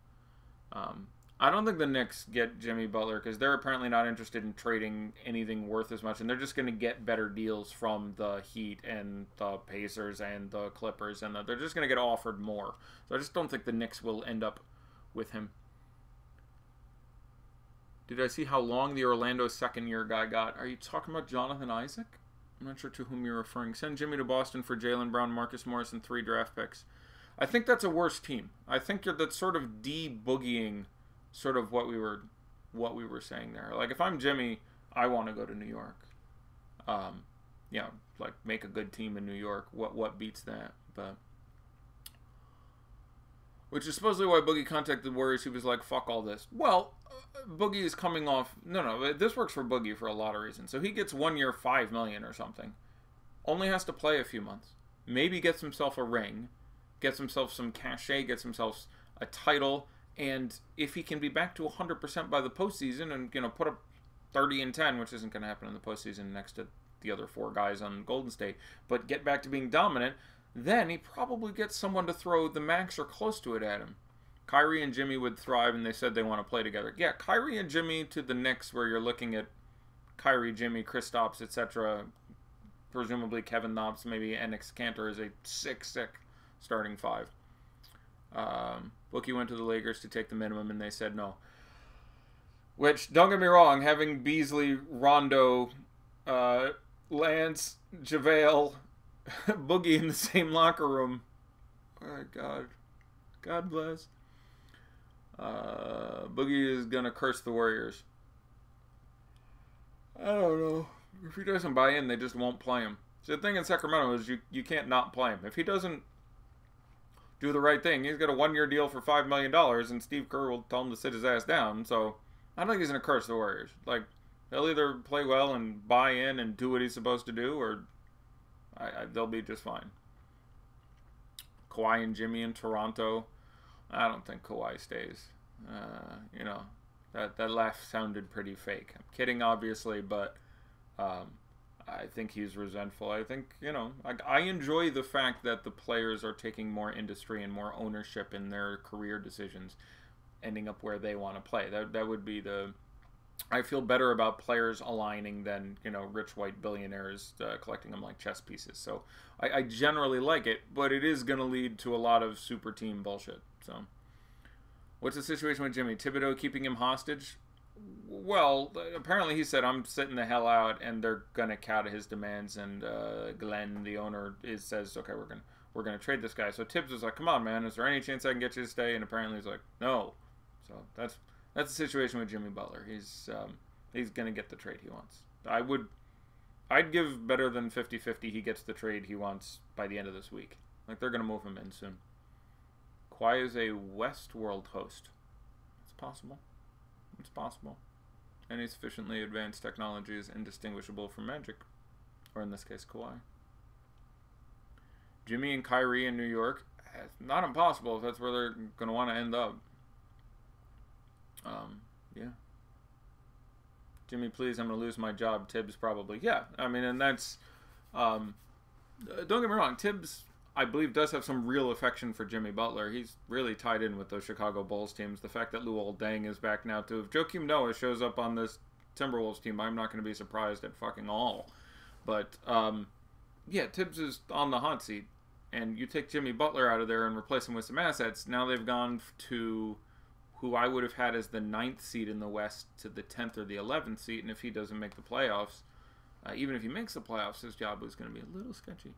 I don't think the Knicks get Jimmy Butler because they're apparently not interested in trading anything worth as much, and they're just going to get better deals from the Heat and the Pacers and the Clippers, and they're just going to get offered more. So I just don't think the Knicks will end up with him. Did I see how long the Orlando second-year guy got? Are you talking about Jonathan Isaac? I'm not sure to whom you're referring. Send Jimmy to Boston for Jaylen Brown, Marcus Morris, and 3 draft picks. I think that's a worse team. I think that's sort of de-boogieing sort of what we were saying there. Like, if I'm Jimmy, I want to go to New York. Yeah, like, make a good team in New York. What beats that? But which is supposedly why Boogie contacted the Warriors. He was like, fuck all this. Well, Boogie is coming off... No, this works for Boogie for a lot of reasons. So he gets 1 year, $5 million or something. Only has to play a few months. Maybe gets himself a ring. Gets himself some cachet. Gets himself a title. And if he can be back to 100% by the postseason and, you know, put up 30 and 10, which isn't going to happen in the postseason next to the other 4 guys on Golden State, but get back to being dominant, then he probably gets someone to throw the max or close to it at him. Kyrie and Jimmy would thrive, and they said they want to play together. Yeah, Kyrie and Jimmy to the Knicks, where you're looking at Kyrie, Jimmy, Kristaps, etc., presumably Kevin Knox, maybe Enix Cantor is a sick starting 5. Bookie went to the Lakers to take the minimum, and they said no. Which, don't get me wrong, having Beasley, Rondo, Lance, JaVale, Boogie in the same locker room. Oh, God. God bless. Boogie is going to curse the Warriors. I don't know. If he doesn't buy in, they just won't play him. So the thing in Sacramento is you can't not play him. If he doesn't do the right thing, he's got a 1-year deal for $5 million, and Steve Kerr will tell him to sit his ass down. So I don't think he's going to curse the Warriors. Like, they'll either play well and buy in and do what he's supposed to do, or they'll be just fine. Kawhi and Jimmy in Toronto. I don't think Kawhi stays. You know, that laugh sounded pretty fake. I'm kidding, obviously, but I think he's resentful. I think, you know, I enjoy the fact that the players are taking more industry and more ownership in their career decisions, ending up where they want to play. That would be the... I feel better about players aligning than, you know, rich white billionaires collecting them like chess pieces. So I generally like it, but it is going to lead to a lot of super team bullshit. So what's the situation with Jimmy? Thibodeau keeping him hostage? Well, apparently he said, I'm sitting the hell out, and they're going to counter his demands. And Glenn, the owner, says, okay, we're gonna trade this guy. So Tibbs was like, come on, man, is there any chance I can get you to stay? And apparently he's like, no. So that's the situation with Jimmy Butler. He's going to get the trade he wants. I'd give better than 50-50 he gets the trade he wants by the end of this week. Like, they're going to move him in soon. Kawhi is a Westworld host. It's possible. It's possible. Any sufficiently advanced technology is indistinguishable from magic. Or in this case, Kawhi. Jimmy and Kyrie in New York. It's not impossible if that's where they're going to want to end up. Yeah. Jimmy, please, I'm going to lose my job. Tibbs, probably. Yeah, I mean, and that's... don't get me wrong. Tibbs, I believe, does have some real affection for Jimmy Butler. He's really tied in with those Chicago Bulls teams. The fact that Luol Deng is back now, too. If Joakim Noah shows up on this Timberwolves team, I'm not going to be surprised at fucking all. But, yeah, Tibbs is on the hot seat. And you take Jimmy Butler out of there and replace him with some assets. Now they've gone to... who I would have had as the 9th seed in the West to the 10th or the 11th seed, and if he doesn't make the playoffs, even if he makes the playoffs, his job was going to be a little sketchy.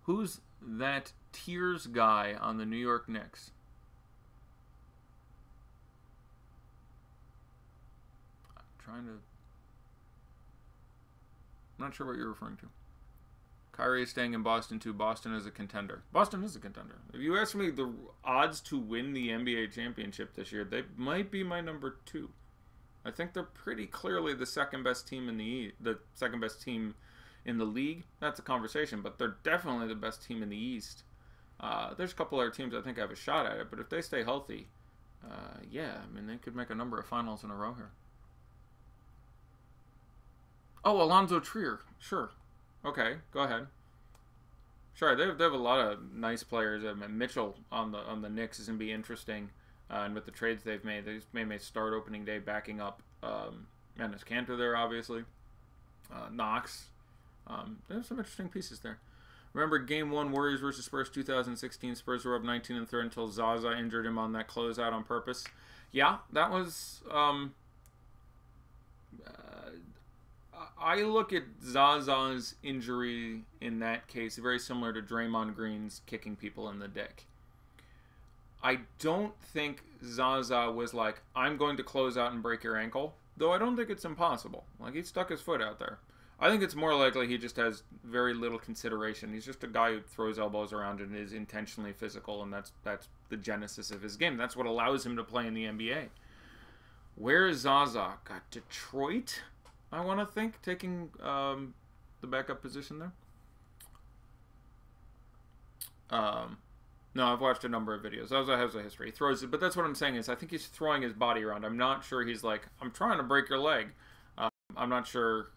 Who's that Tiers guy on the New York Knicks? I'm not sure what you're referring to. Kyrie is staying in Boston too. Boston is a contender. Boston is a contender. If you ask me the odds to win the NBA championship this year, they might be my number 2. I think they're pretty clearly the second best team in the second best team in the league. That's a conversation, but they're definitely the best team in the East. There's a couple other teams I think have a shot at it, but if they stay healthy, yeah, I mean, they could make a number of finals in a row here. Oh, Alonzo Trier. Sure. Okay, go ahead. Sure, they have a lot of nice players. Mitchell on the Knicks is going to be interesting. And with the trades they've made, they may start opening day backing up Enes Kanter there, obviously. Knox. There's some interesting pieces there. Remember Game 1 Warriors versus Spurs 2016. Spurs were up 19-3 until Zaza injured him on that closeout on purpose. Yeah, that was... I look at Zaza's injury in that case very similar to Draymond Green's kicking people in the dick. I don't think Zaza was like, I'm going to close out and break your ankle, though I don't think it's impossible. Like, he stuck his foot out there. I think it's more likely he just has very little consideration. He's just a guy who throws elbows around and is intentionally physical, and that's the genesis of his game. That's what allows him to play in the NBA. Where is Zaza? Got Detroit, I want to think, taking the backup position there. No, I've watched a number of videos. Zaza has a history. He throws it, but that's what I'm saying is I think he's throwing his body around. I'm not sure he's like, I'm trying to break your leg. I'm not sure,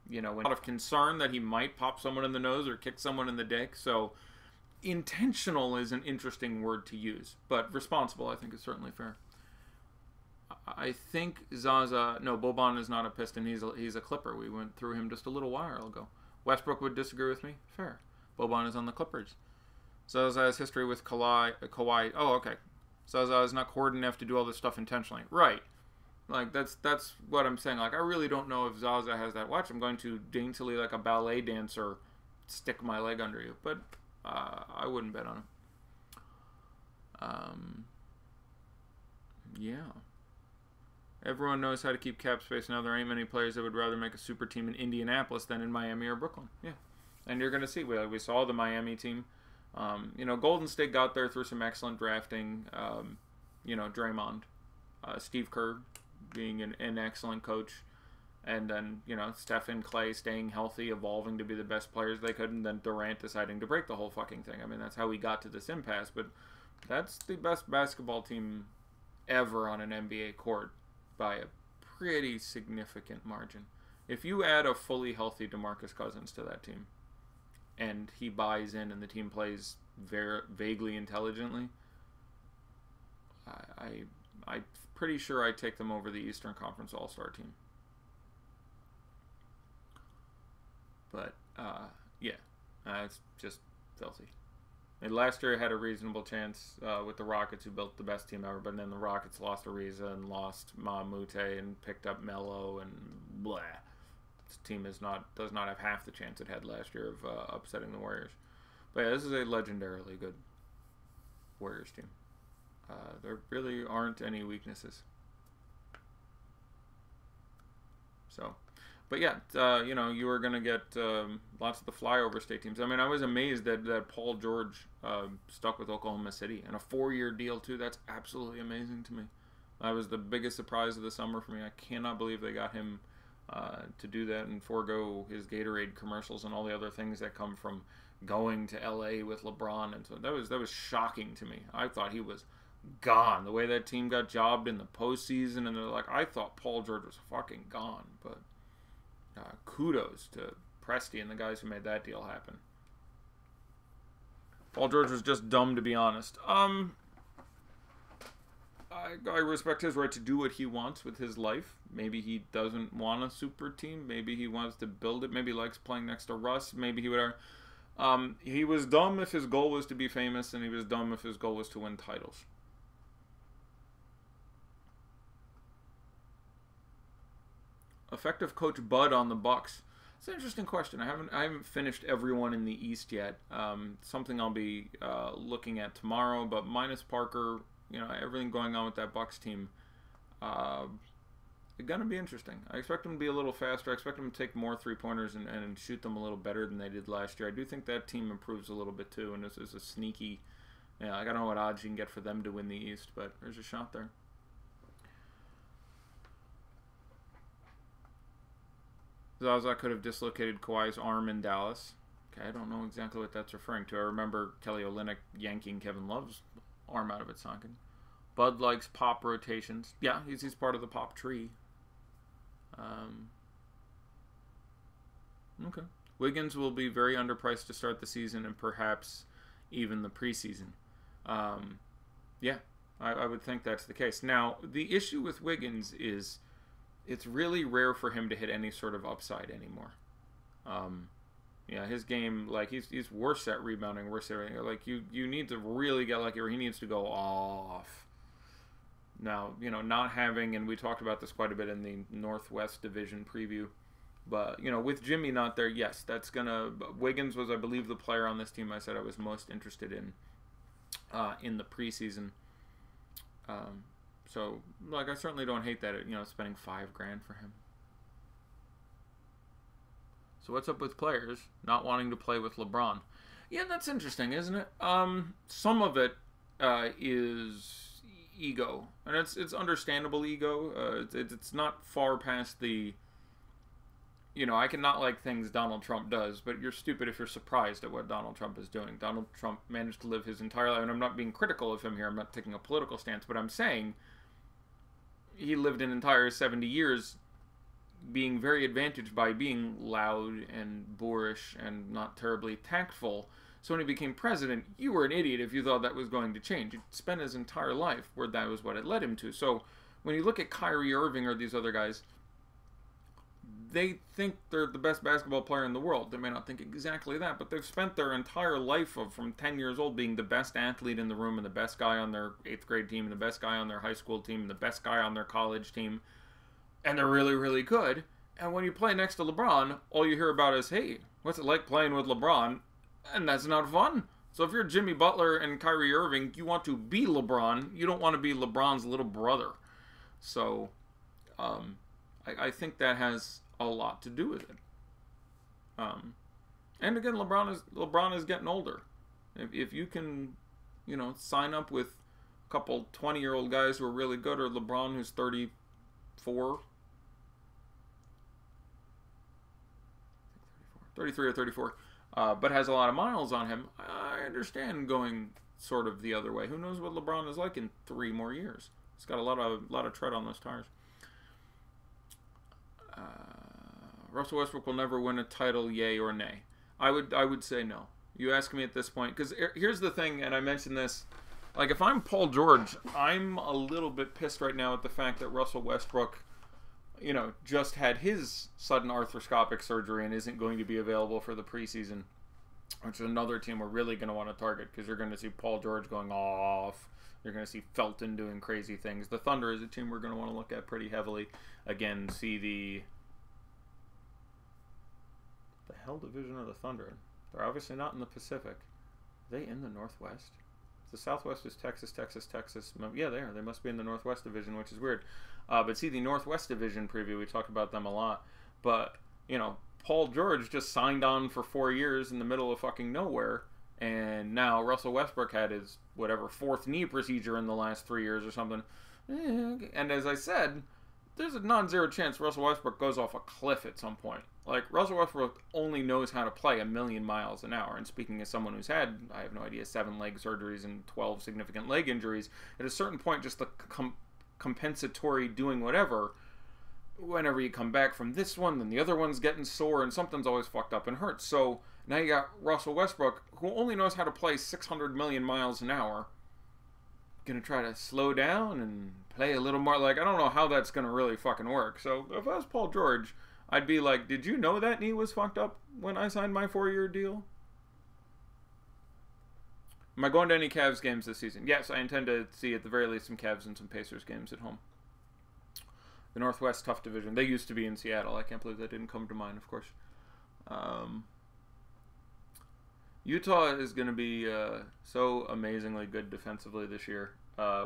you know, a lot of concern that he might pop someone in the nose or kick someone in the dick. So intentional is an interesting word to use, but responsible I think is certainly fair. I think Zaza, no, Boban is not a Piston. He's a Clipper. We went through him just a little while ago. Westbrook would disagree with me. Fair. Boban is on the Clippers. Zaza has history with Kawhi. Oh, okay. Zaza is not coordinated enough to do all this stuff intentionally. Right. Like, that's what I'm saying. Like, I really don't know if Zaza has that. Watch, I'm going to daintily, like a ballet dancer, stick my leg under you. But I wouldn't bet on him. Yeah. Everyone knows how to keep cap space. Now there ain't many players that would rather make a super team in Indianapolis than in Miami or Brooklyn. Yeah. And you're going to see. We saw the Miami team. You know, Golden State got there through some excellent drafting. You know, Draymond. Steve Kerr being an excellent coach. And then, you know, Steph and Clay staying healthy, evolving to be the best players they could. And then Durant deciding to break the whole fucking thing. I mean, that's how we got to this impasse. But that's the best basketball team ever on an NBA court by a pretty significant margin. If you add a fully healthy DeMarcus Cousins to that team, and he buys in and the team plays very vaguely intelligently, I'm pretty sure I'd take them over the Eastern Conference All-Star team. But, yeah, it's just filthy. And last year had a reasonable chance with the Rockets, who built the best team ever, but then the Rockets lost Ariza and lost Mamute and picked up Melo and blah. This team does not have half the chance it had last year of upsetting the Warriors. But yeah, this is a legendarily good Warriors team. There really aren't any weaknesses. So, but yeah, you know, you were going to get lots of the flyover state teams. I mean, I was amazed that Paul George stuck with Oklahoma City. And a 4-year deal, too. That's absolutely amazing to me. That was the biggest surprise of the summer for me. I cannot believe they got him to do that and forego his Gatorade commercials and all the other things that come from going to L.A. with LeBron. And so that was shocking to me. I thought he was gone. The way that team got jobbed in the postseason. And they're like, I thought Paul George was fucking gone. But kudos to Presti and the guys who made that deal happen. Paul George was just dumb, to be honest. I respect his right to do what he wants with his life. Maybe he doesn't want a super team. Maybe he wants to build it. Maybe he likes playing next to Russ. Maybe he would. He was dumb if his goal was to be famous, and he was dumb if his goal was to win titles. Effective coach Bud on the Bucks. It's an interesting question. I haven't finished everyone in the East yet. Something I'll be looking at tomorrow. But minus Parker, everything going on with that Bucks team, it's gonna be interesting. I expect them to be a little faster. I expect them to take more 3-pointers and shoot them a little better than they did last year. I do think that team improves a little bit too, and this is a sneaky. I don't know what odds you can get for them to win the East, but there's a shot there. Zaza could have dislocated Kawhi's arm in Dallas. Okay, I don't know exactly what that's referring to. I remember Kelly Olynyk yanking Kevin Love's arm out of its socket. Bud likes pop rotations. Yeah, he's part of the pop tree. Okay. Wiggins will be very underpriced to start the season and perhaps even the preseason. Yeah, I would think that's the case. Now, the issue with Wiggins is it's really rare for him to hit any sort of upside anymore. Yeah, his game, like, he's worse at rebounding, worse at everything. Like, you need to really get lucky, or he needs to go off. Now, not having, and we talked about this quite a bit in the Northwest Division preview, but, with Jimmy not there, yes, that's going to... Wiggins was, I believe, the player on this team I said I was most interested in the preseason. So, like, I certainly don't hate that, spending $5,000 for him. So what's up with players not wanting to play with LeBron? Yeah, that's interesting, isn't it? Some of it is ego, and it's understandable ego. It's not far past the... I can not like things Donald Trump does, but you're stupid if you're surprised at what Donald Trump is doing. Donald Trump managed to live his entire life, and I'm not being critical of him here. I'm not taking a political stance, but I'm saying he lived an entire 70 years being very advantaged by being loud and boorish and not terribly tactful. So when he became president, you were an idiot if you thought that was going to change. He spent his entire life where that was what it led him to. So when you look at Kyrie Irving or these other guys, they think they're the best basketball player in the world. They may not think exactly that, but they've spent their entire life from 10 years old being the best athlete in the room and the best guy on their 8th grade team and the best guy on their high school team and the best guy on their college team. And they're really, really good. And when you play next to LeBron, all you hear about is, hey, what's it like playing with LeBron? And that's not fun. So if you're Jimmy Butler and Kyrie Irving, you want to be LeBron. You don't want to be LeBron's little brother. So I think that has a lot to do with it. And again, LeBron is getting older. If you can, sign up with a couple 20-year-old guys who are really good, or LeBron who's 33 or 34, but has a lot of miles on him, I understand going sort of the other way. Who knows what LeBron is like in 3 more years? He's got a lot of tread on those tires. Russell Westbrook will never win a title, yay or nay? I would say no. You ask me at this point, because here's the thing, and I mentioned this, like, if I'm Paul George, I'm a little bit pissed right now at the fact that Russell Westbrook, just had his sudden arthroscopic surgery and isn't going to be available for the preseason, which is another team we're really going to want to target, because you're going to see Paul George going off. You're going to see Felton doing crazy things. The Thunder is a team we're going to want to look at pretty heavily. Again, see the hell division of the Thunder. They're obviously not in the Pacific. Are they in the Northwest? The Southwest is Texas. Yeah, they are. They must be in the Northwest Division, which is weird. But see, the Northwest Division preview, we talked about them a lot. But, Paul George just signed on for 4 years in the middle of fucking nowhere. And now Russell Westbrook had his, 4th knee procedure in the last 3 years or something. And as I said, there's a non-zero chance Russell Westbrook goes off a cliff at some point. Like, Russell Westbrook only knows how to play a million miles an hour. And speaking as someone who's had, I have no idea, 7 leg surgeries and 12 significant leg injuries, at a certain point, just the compensatory doing whatever, whenever you come back from this one, then the other one's getting sore, and something's always fucked up and hurts. So now you got Russell Westbrook, who only knows how to play 600 million miles an hour, gonna try to slow down and play a little more. Like, I don't know how that's gonna really fucking work. So if I was Paul George, I'd be like, did you know that knee was fucked up when I signed my 4-year deal? Am I going to any Cavs games this season? Yes, I intend to see at the very least some Cavs and some Pacers games at home. The Northwest, tough division. They used to be in Seattle. I can't believe that didn't come to mind, of course. Utah is going to be so amazingly good defensively this year,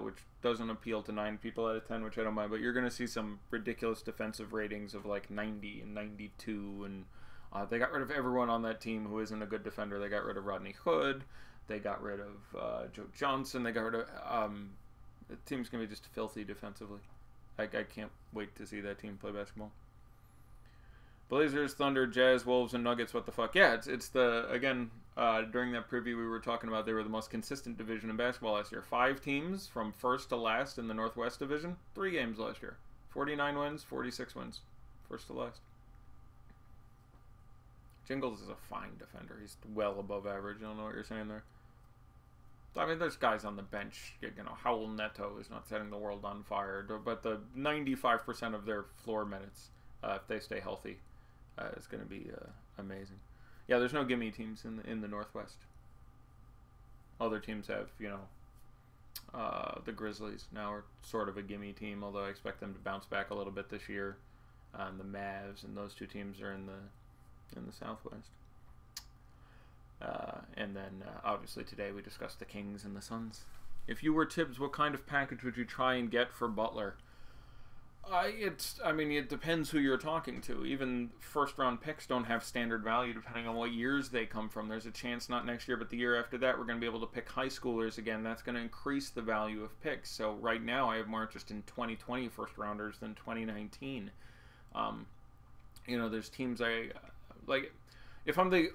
which doesn't appeal to 9 people out of 10, which I don't mind. But you're going to see some ridiculous defensive ratings of like 90 and 92. And they got rid of everyone on that team who isn't a good defender. They got rid of Rodney Hood. They got rid of Joe Johnson. They got rid of... the team's going to be just filthy defensively. I can't wait to see that team play basketball. Blazers, Thunder, Jazz, Wolves, and Nuggets. What the fuck? Yeah, it's the... Again, during that preview we were talking about, they were the most consistent division in basketball last year. 5 teams from first to last in the Northwest Division. 3 games last year. 49 wins, 46 wins. First to last. Jingles is a fine defender. He's well above average. I don't know what you're saying there. I mean, there's guys on the bench. You know, Howell Neto is not setting the world on fire. But the 95% of their floor minutes, if they stay healthy, is going to be amazing. Yeah, there's no gimme teams in the Northwest. Other teams have, you know, the Grizzlies now are sort of a gimme team, although I expect them to bounce back a little bit this year. And the Mavs and those 2 teams are in the Southwest. And then, obviously, today we discussed the Kings and the Suns. If you were Tibbs, what kind of package would you try and get for Butler? I mean, it depends who you're talking to. Even first-round picks don't have standard value depending on what years they come from. There's a chance not next year, but the year after that, we're going to be able to pick high schoolers again. That's going to increase the value of picks. So right now, I have more interest in 2020 first-rounders than 2019. You know, there's teams like, if I'm the...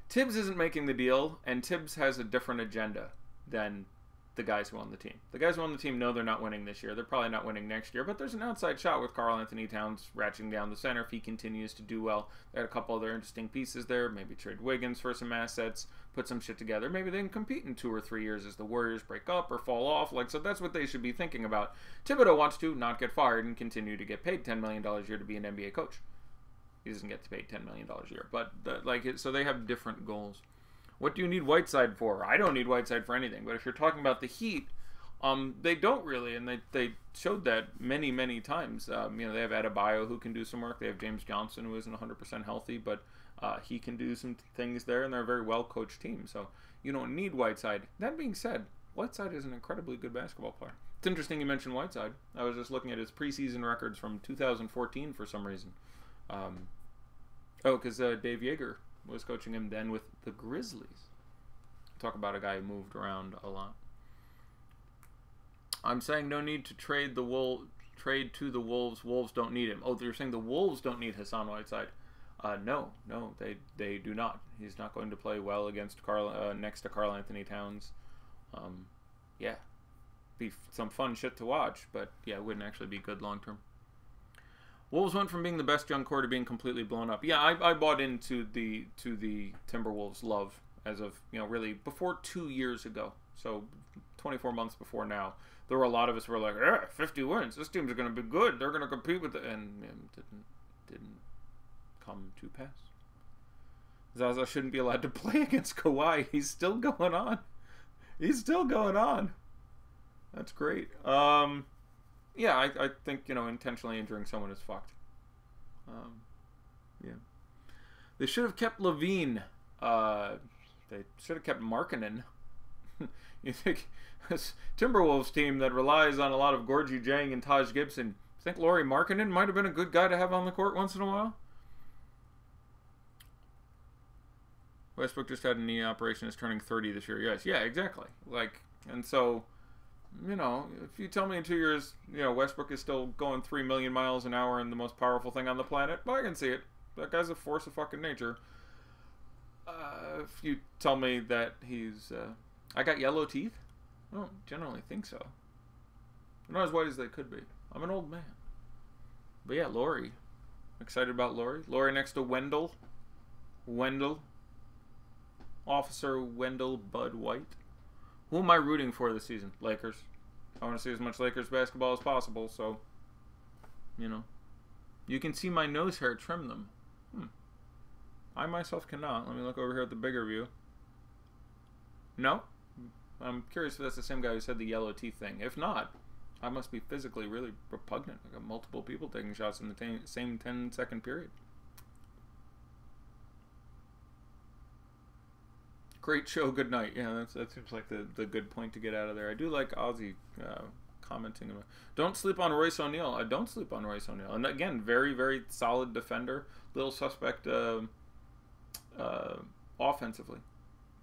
Tibbs isn't making the deal, and Tibbs has a different agenda than the guys who own the team. The guys who own the team know they're not winning this year. They're probably not winning next year, but there's an outside shot with Karl Anthony Towns ratcheting down the center if he continues to do well. They had a couple other interesting pieces there. Maybe trade Wiggins for some assets, put some shit together. Maybe they can compete in 2 or 3 years as the Warriors break up or fall off. So that's what they should be thinking about. Thibodeau wants to not get fired and continue to get paid $10 million a year to be an NBA coach. He doesn't get paid $10 million a year. But, so they have different goals. What do you need Whiteside for? I don't need Whiteside for anything. But if you're talking about the Heat, they don't really. And they showed that many, many times. You know, they have Adebayo who can do some work. They have James Johnson who isn't 100% healthy. But he can do some things there. And they're a very well-coached team. So you don't need Whiteside. That being said, Whiteside is an incredibly good basketball player. It's interesting you mentioned Whiteside. I was just looking at his preseason records from 2014 for some reason. Because Dave Yeager was coaching him then with the Grizzlies. Talk about a guy who moved around a lot. I'm saying no need to trade to the Wolves. Wolves don't need him. Oh, you're saying the Wolves don't need Hassan Whiteside? No, they do not. He's not going to play well against next to Karl Anthony Towns. Yeah, be some fun shit to watch, but yeah, it wouldn't actually be good long term. Wolves went from being the best young core to being completely blown up. Yeah, I bought into the Timberwolves love as of, you know, really before 2 years ago. So 24 months before now, there were a lot of us who were like, 50 wins. This team's going to be good. They're going to compete with it, and didn't come to pass. Zaza shouldn't be allowed to play against Kawhi. He's still going on. That's great. Yeah, I think, you know, intentionally injuring someone is fucked. Yeah. They should have kept Levine. They should have kept Markkanen. You think this Timberwolves team that relies on a lot of Gorgie Jang and Taj Gibson, you think Lauri Markkanen might have been a good guy to have on the court once in a while? Westbrook just had a knee operation, is turning 30 this year. Yes, yeah, exactly. And so, you know, if you tell me in 2 years, you know, Westbrook is still going 3 million miles an hour and the most powerful thing on the planet, well, I can see it. That guy's a force of fucking nature. If you tell me that he's... I got yellow teeth? I don't generally think so. They're not as white as they could be. I'm an old man. But yeah, Lauri. Excited about Lauri. Lauri next to Wendell. Officer Wendell Bud White. Who am I rooting for this season? Lakers. I want to see as much Lakers basketball as possible, so, you know. You can see my nose hair trim them. I myself cannot. Let me look over here at the bigger view. No? I'm curious if that's the same guy who said the yellow teeth thing. If not, I must be physically really repugnant. I got multiple people taking shots in the same 10-second period. Great show, good night. Yeah, that seems like the good point to get out of there. I do like Ozzy commenting about, don't sleep on Royce O'Neal. I don't sleep on Royce O'Neal. And again, very, very solid defender. Little suspect offensively.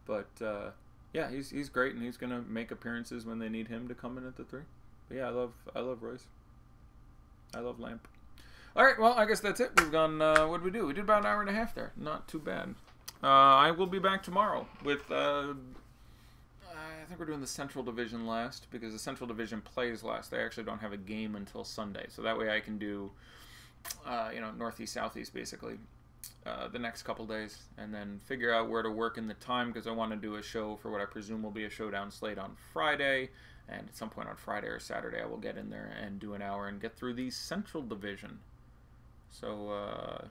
But yeah, he's great, and he's going to make appearances when they need him to come in at the 3. But yeah, I love Royce. I love Lamp. All right, well, I guess that's it. We've gone, what did we do? We did about an hour and a half there. Not too bad. I will be back tomorrow with, I think we're doing the Central Division last, because the Central Division plays last. They actually don't have a game until Sunday. So that way I can do, Northeast, Southeast, basically, the next couple days, and then figure out where to work in the time, because I want to do a show for what I presume will be a showdown slate on Friday, and at some point on Friday or Saturday I will get in there and do an hour and get through the Central Division. So,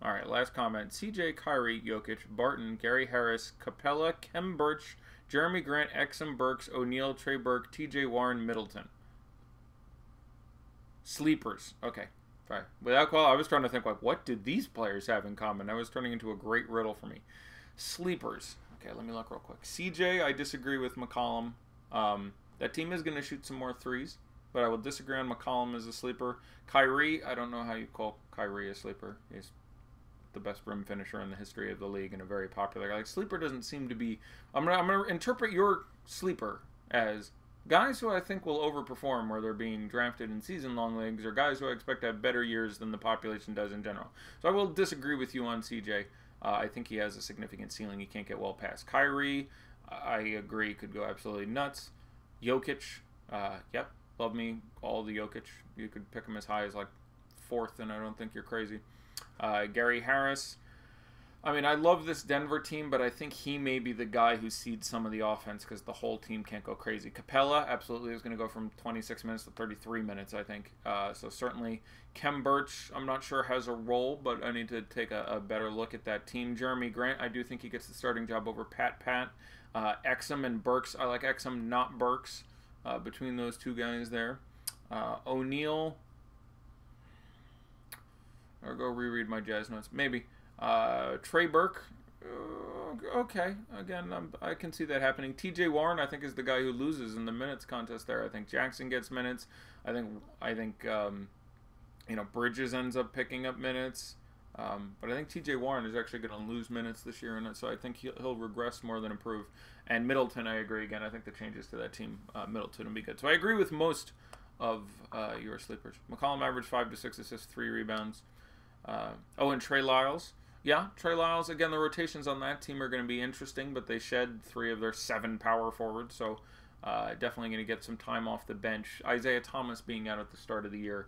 all right, last comment. CJ, Kyrie, Jokic, Barton, Gary Harris, Capella, Kem Birch, Jeremy Grant, Exum, Burks, O'Neal, Trey Burke, TJ Warren, Middleton. Sleepers. Okay. Sorry. Without call, I was trying to think, like, what did these players have in common? That was turning into a great riddle for me. Sleepers. Okay, let me look real quick. CJ, I disagree with McCollum. That team is going to shoot some more threes, but I will disagree on McCollum as a sleeper. Kyrie, I don't know how you call Kyrie a sleeper. He's the best rim finisher in the history of the league and a very popular guy. Like, sleeper doesn't seem to be... I'm gonna interpret your sleeper as guys who I think will overperform where they're being drafted in season-long leagues, or guys who I expect to have better years than the population does in general. So I will disagree with you on CJ. I think he has a significant ceiling he can't get well past. Kyrie, I agree, could go absolutely nuts. Jokic, yep, love me all the Jokic. You could pick him as high as like 4th, and I don't think you're crazy. Gary Harris, I mean, I love this Denver team, but I think he may be the guy who seeds some of the offense because the whole team can't go crazy. Capella absolutely is going to go from 26 minutes to 33 minutes, I think. So certainly Kem Birch, I'm not sure has a role, but I need to take a better look at that team. Jeremy Grant, I do think he gets the starting job over Pat. Exum and Burks, I like Exum, not Burks, between those two guys there. O'Neal, or go reread my Jazz notes, maybe. Trey Burke, okay. Again, I can see that happening. TJ Warren, I think, is the guy who loses in the minutes contest there. I think Jackson gets minutes. I think Bridges ends up picking up minutes. But I think TJ Warren is actually going to lose minutes this year, and so I think he'll regress more than improve. And Middleton, I agree again. I think the changes to that team, Middleton will be good. So I agree with most of your sleepers. McCollum averaged 5 to 6 assists, 3 rebounds. And Trey Lyles. Yeah, Trey Lyles, again, the rotations on that team are going to be interesting, but they shed 3 of their 7 power forwards, so definitely going to get some time off the bench. Isaiah Thomas being out at the start of the year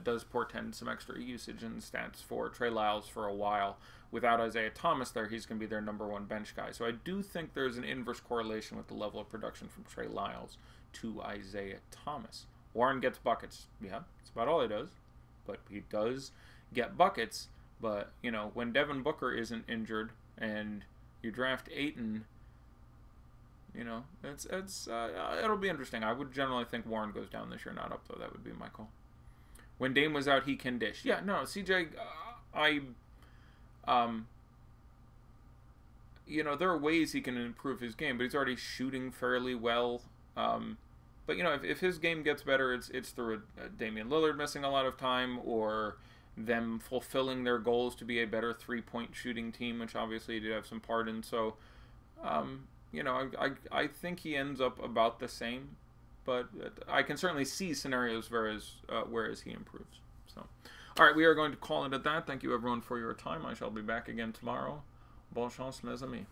does portend some extra usage in the stats for Trey Lyles for a while. Without Isaiah Thomas there, he's going to be their #1 bench guy. So I do think there's an inverse correlation with the level of production from Trey Lyles to Isaiah Thomas. Warren gets buckets. Yeah, that's about all he does, but he does get buckets. But, when Devin Booker isn't injured and you draft Ayton, it'll be interesting. I would generally think Warren goes down this year, not up, though. That would be my call. When Dame was out, he can dish. Yeah, no, CJ, there are ways he can improve his game, but he's already shooting fairly well. But, if his game gets better, it's through Damian Lillard missing a lot of time, or them fulfilling their goals to be a better three-point shooting team, which obviously he did have some part in. So, I think he ends up about the same, but I can certainly see scenarios whereas he improves. So, all right, we are going to call it at that. Thank you, everyone, for your time. I shall be back again tomorrow. Bonne chance, mes amis.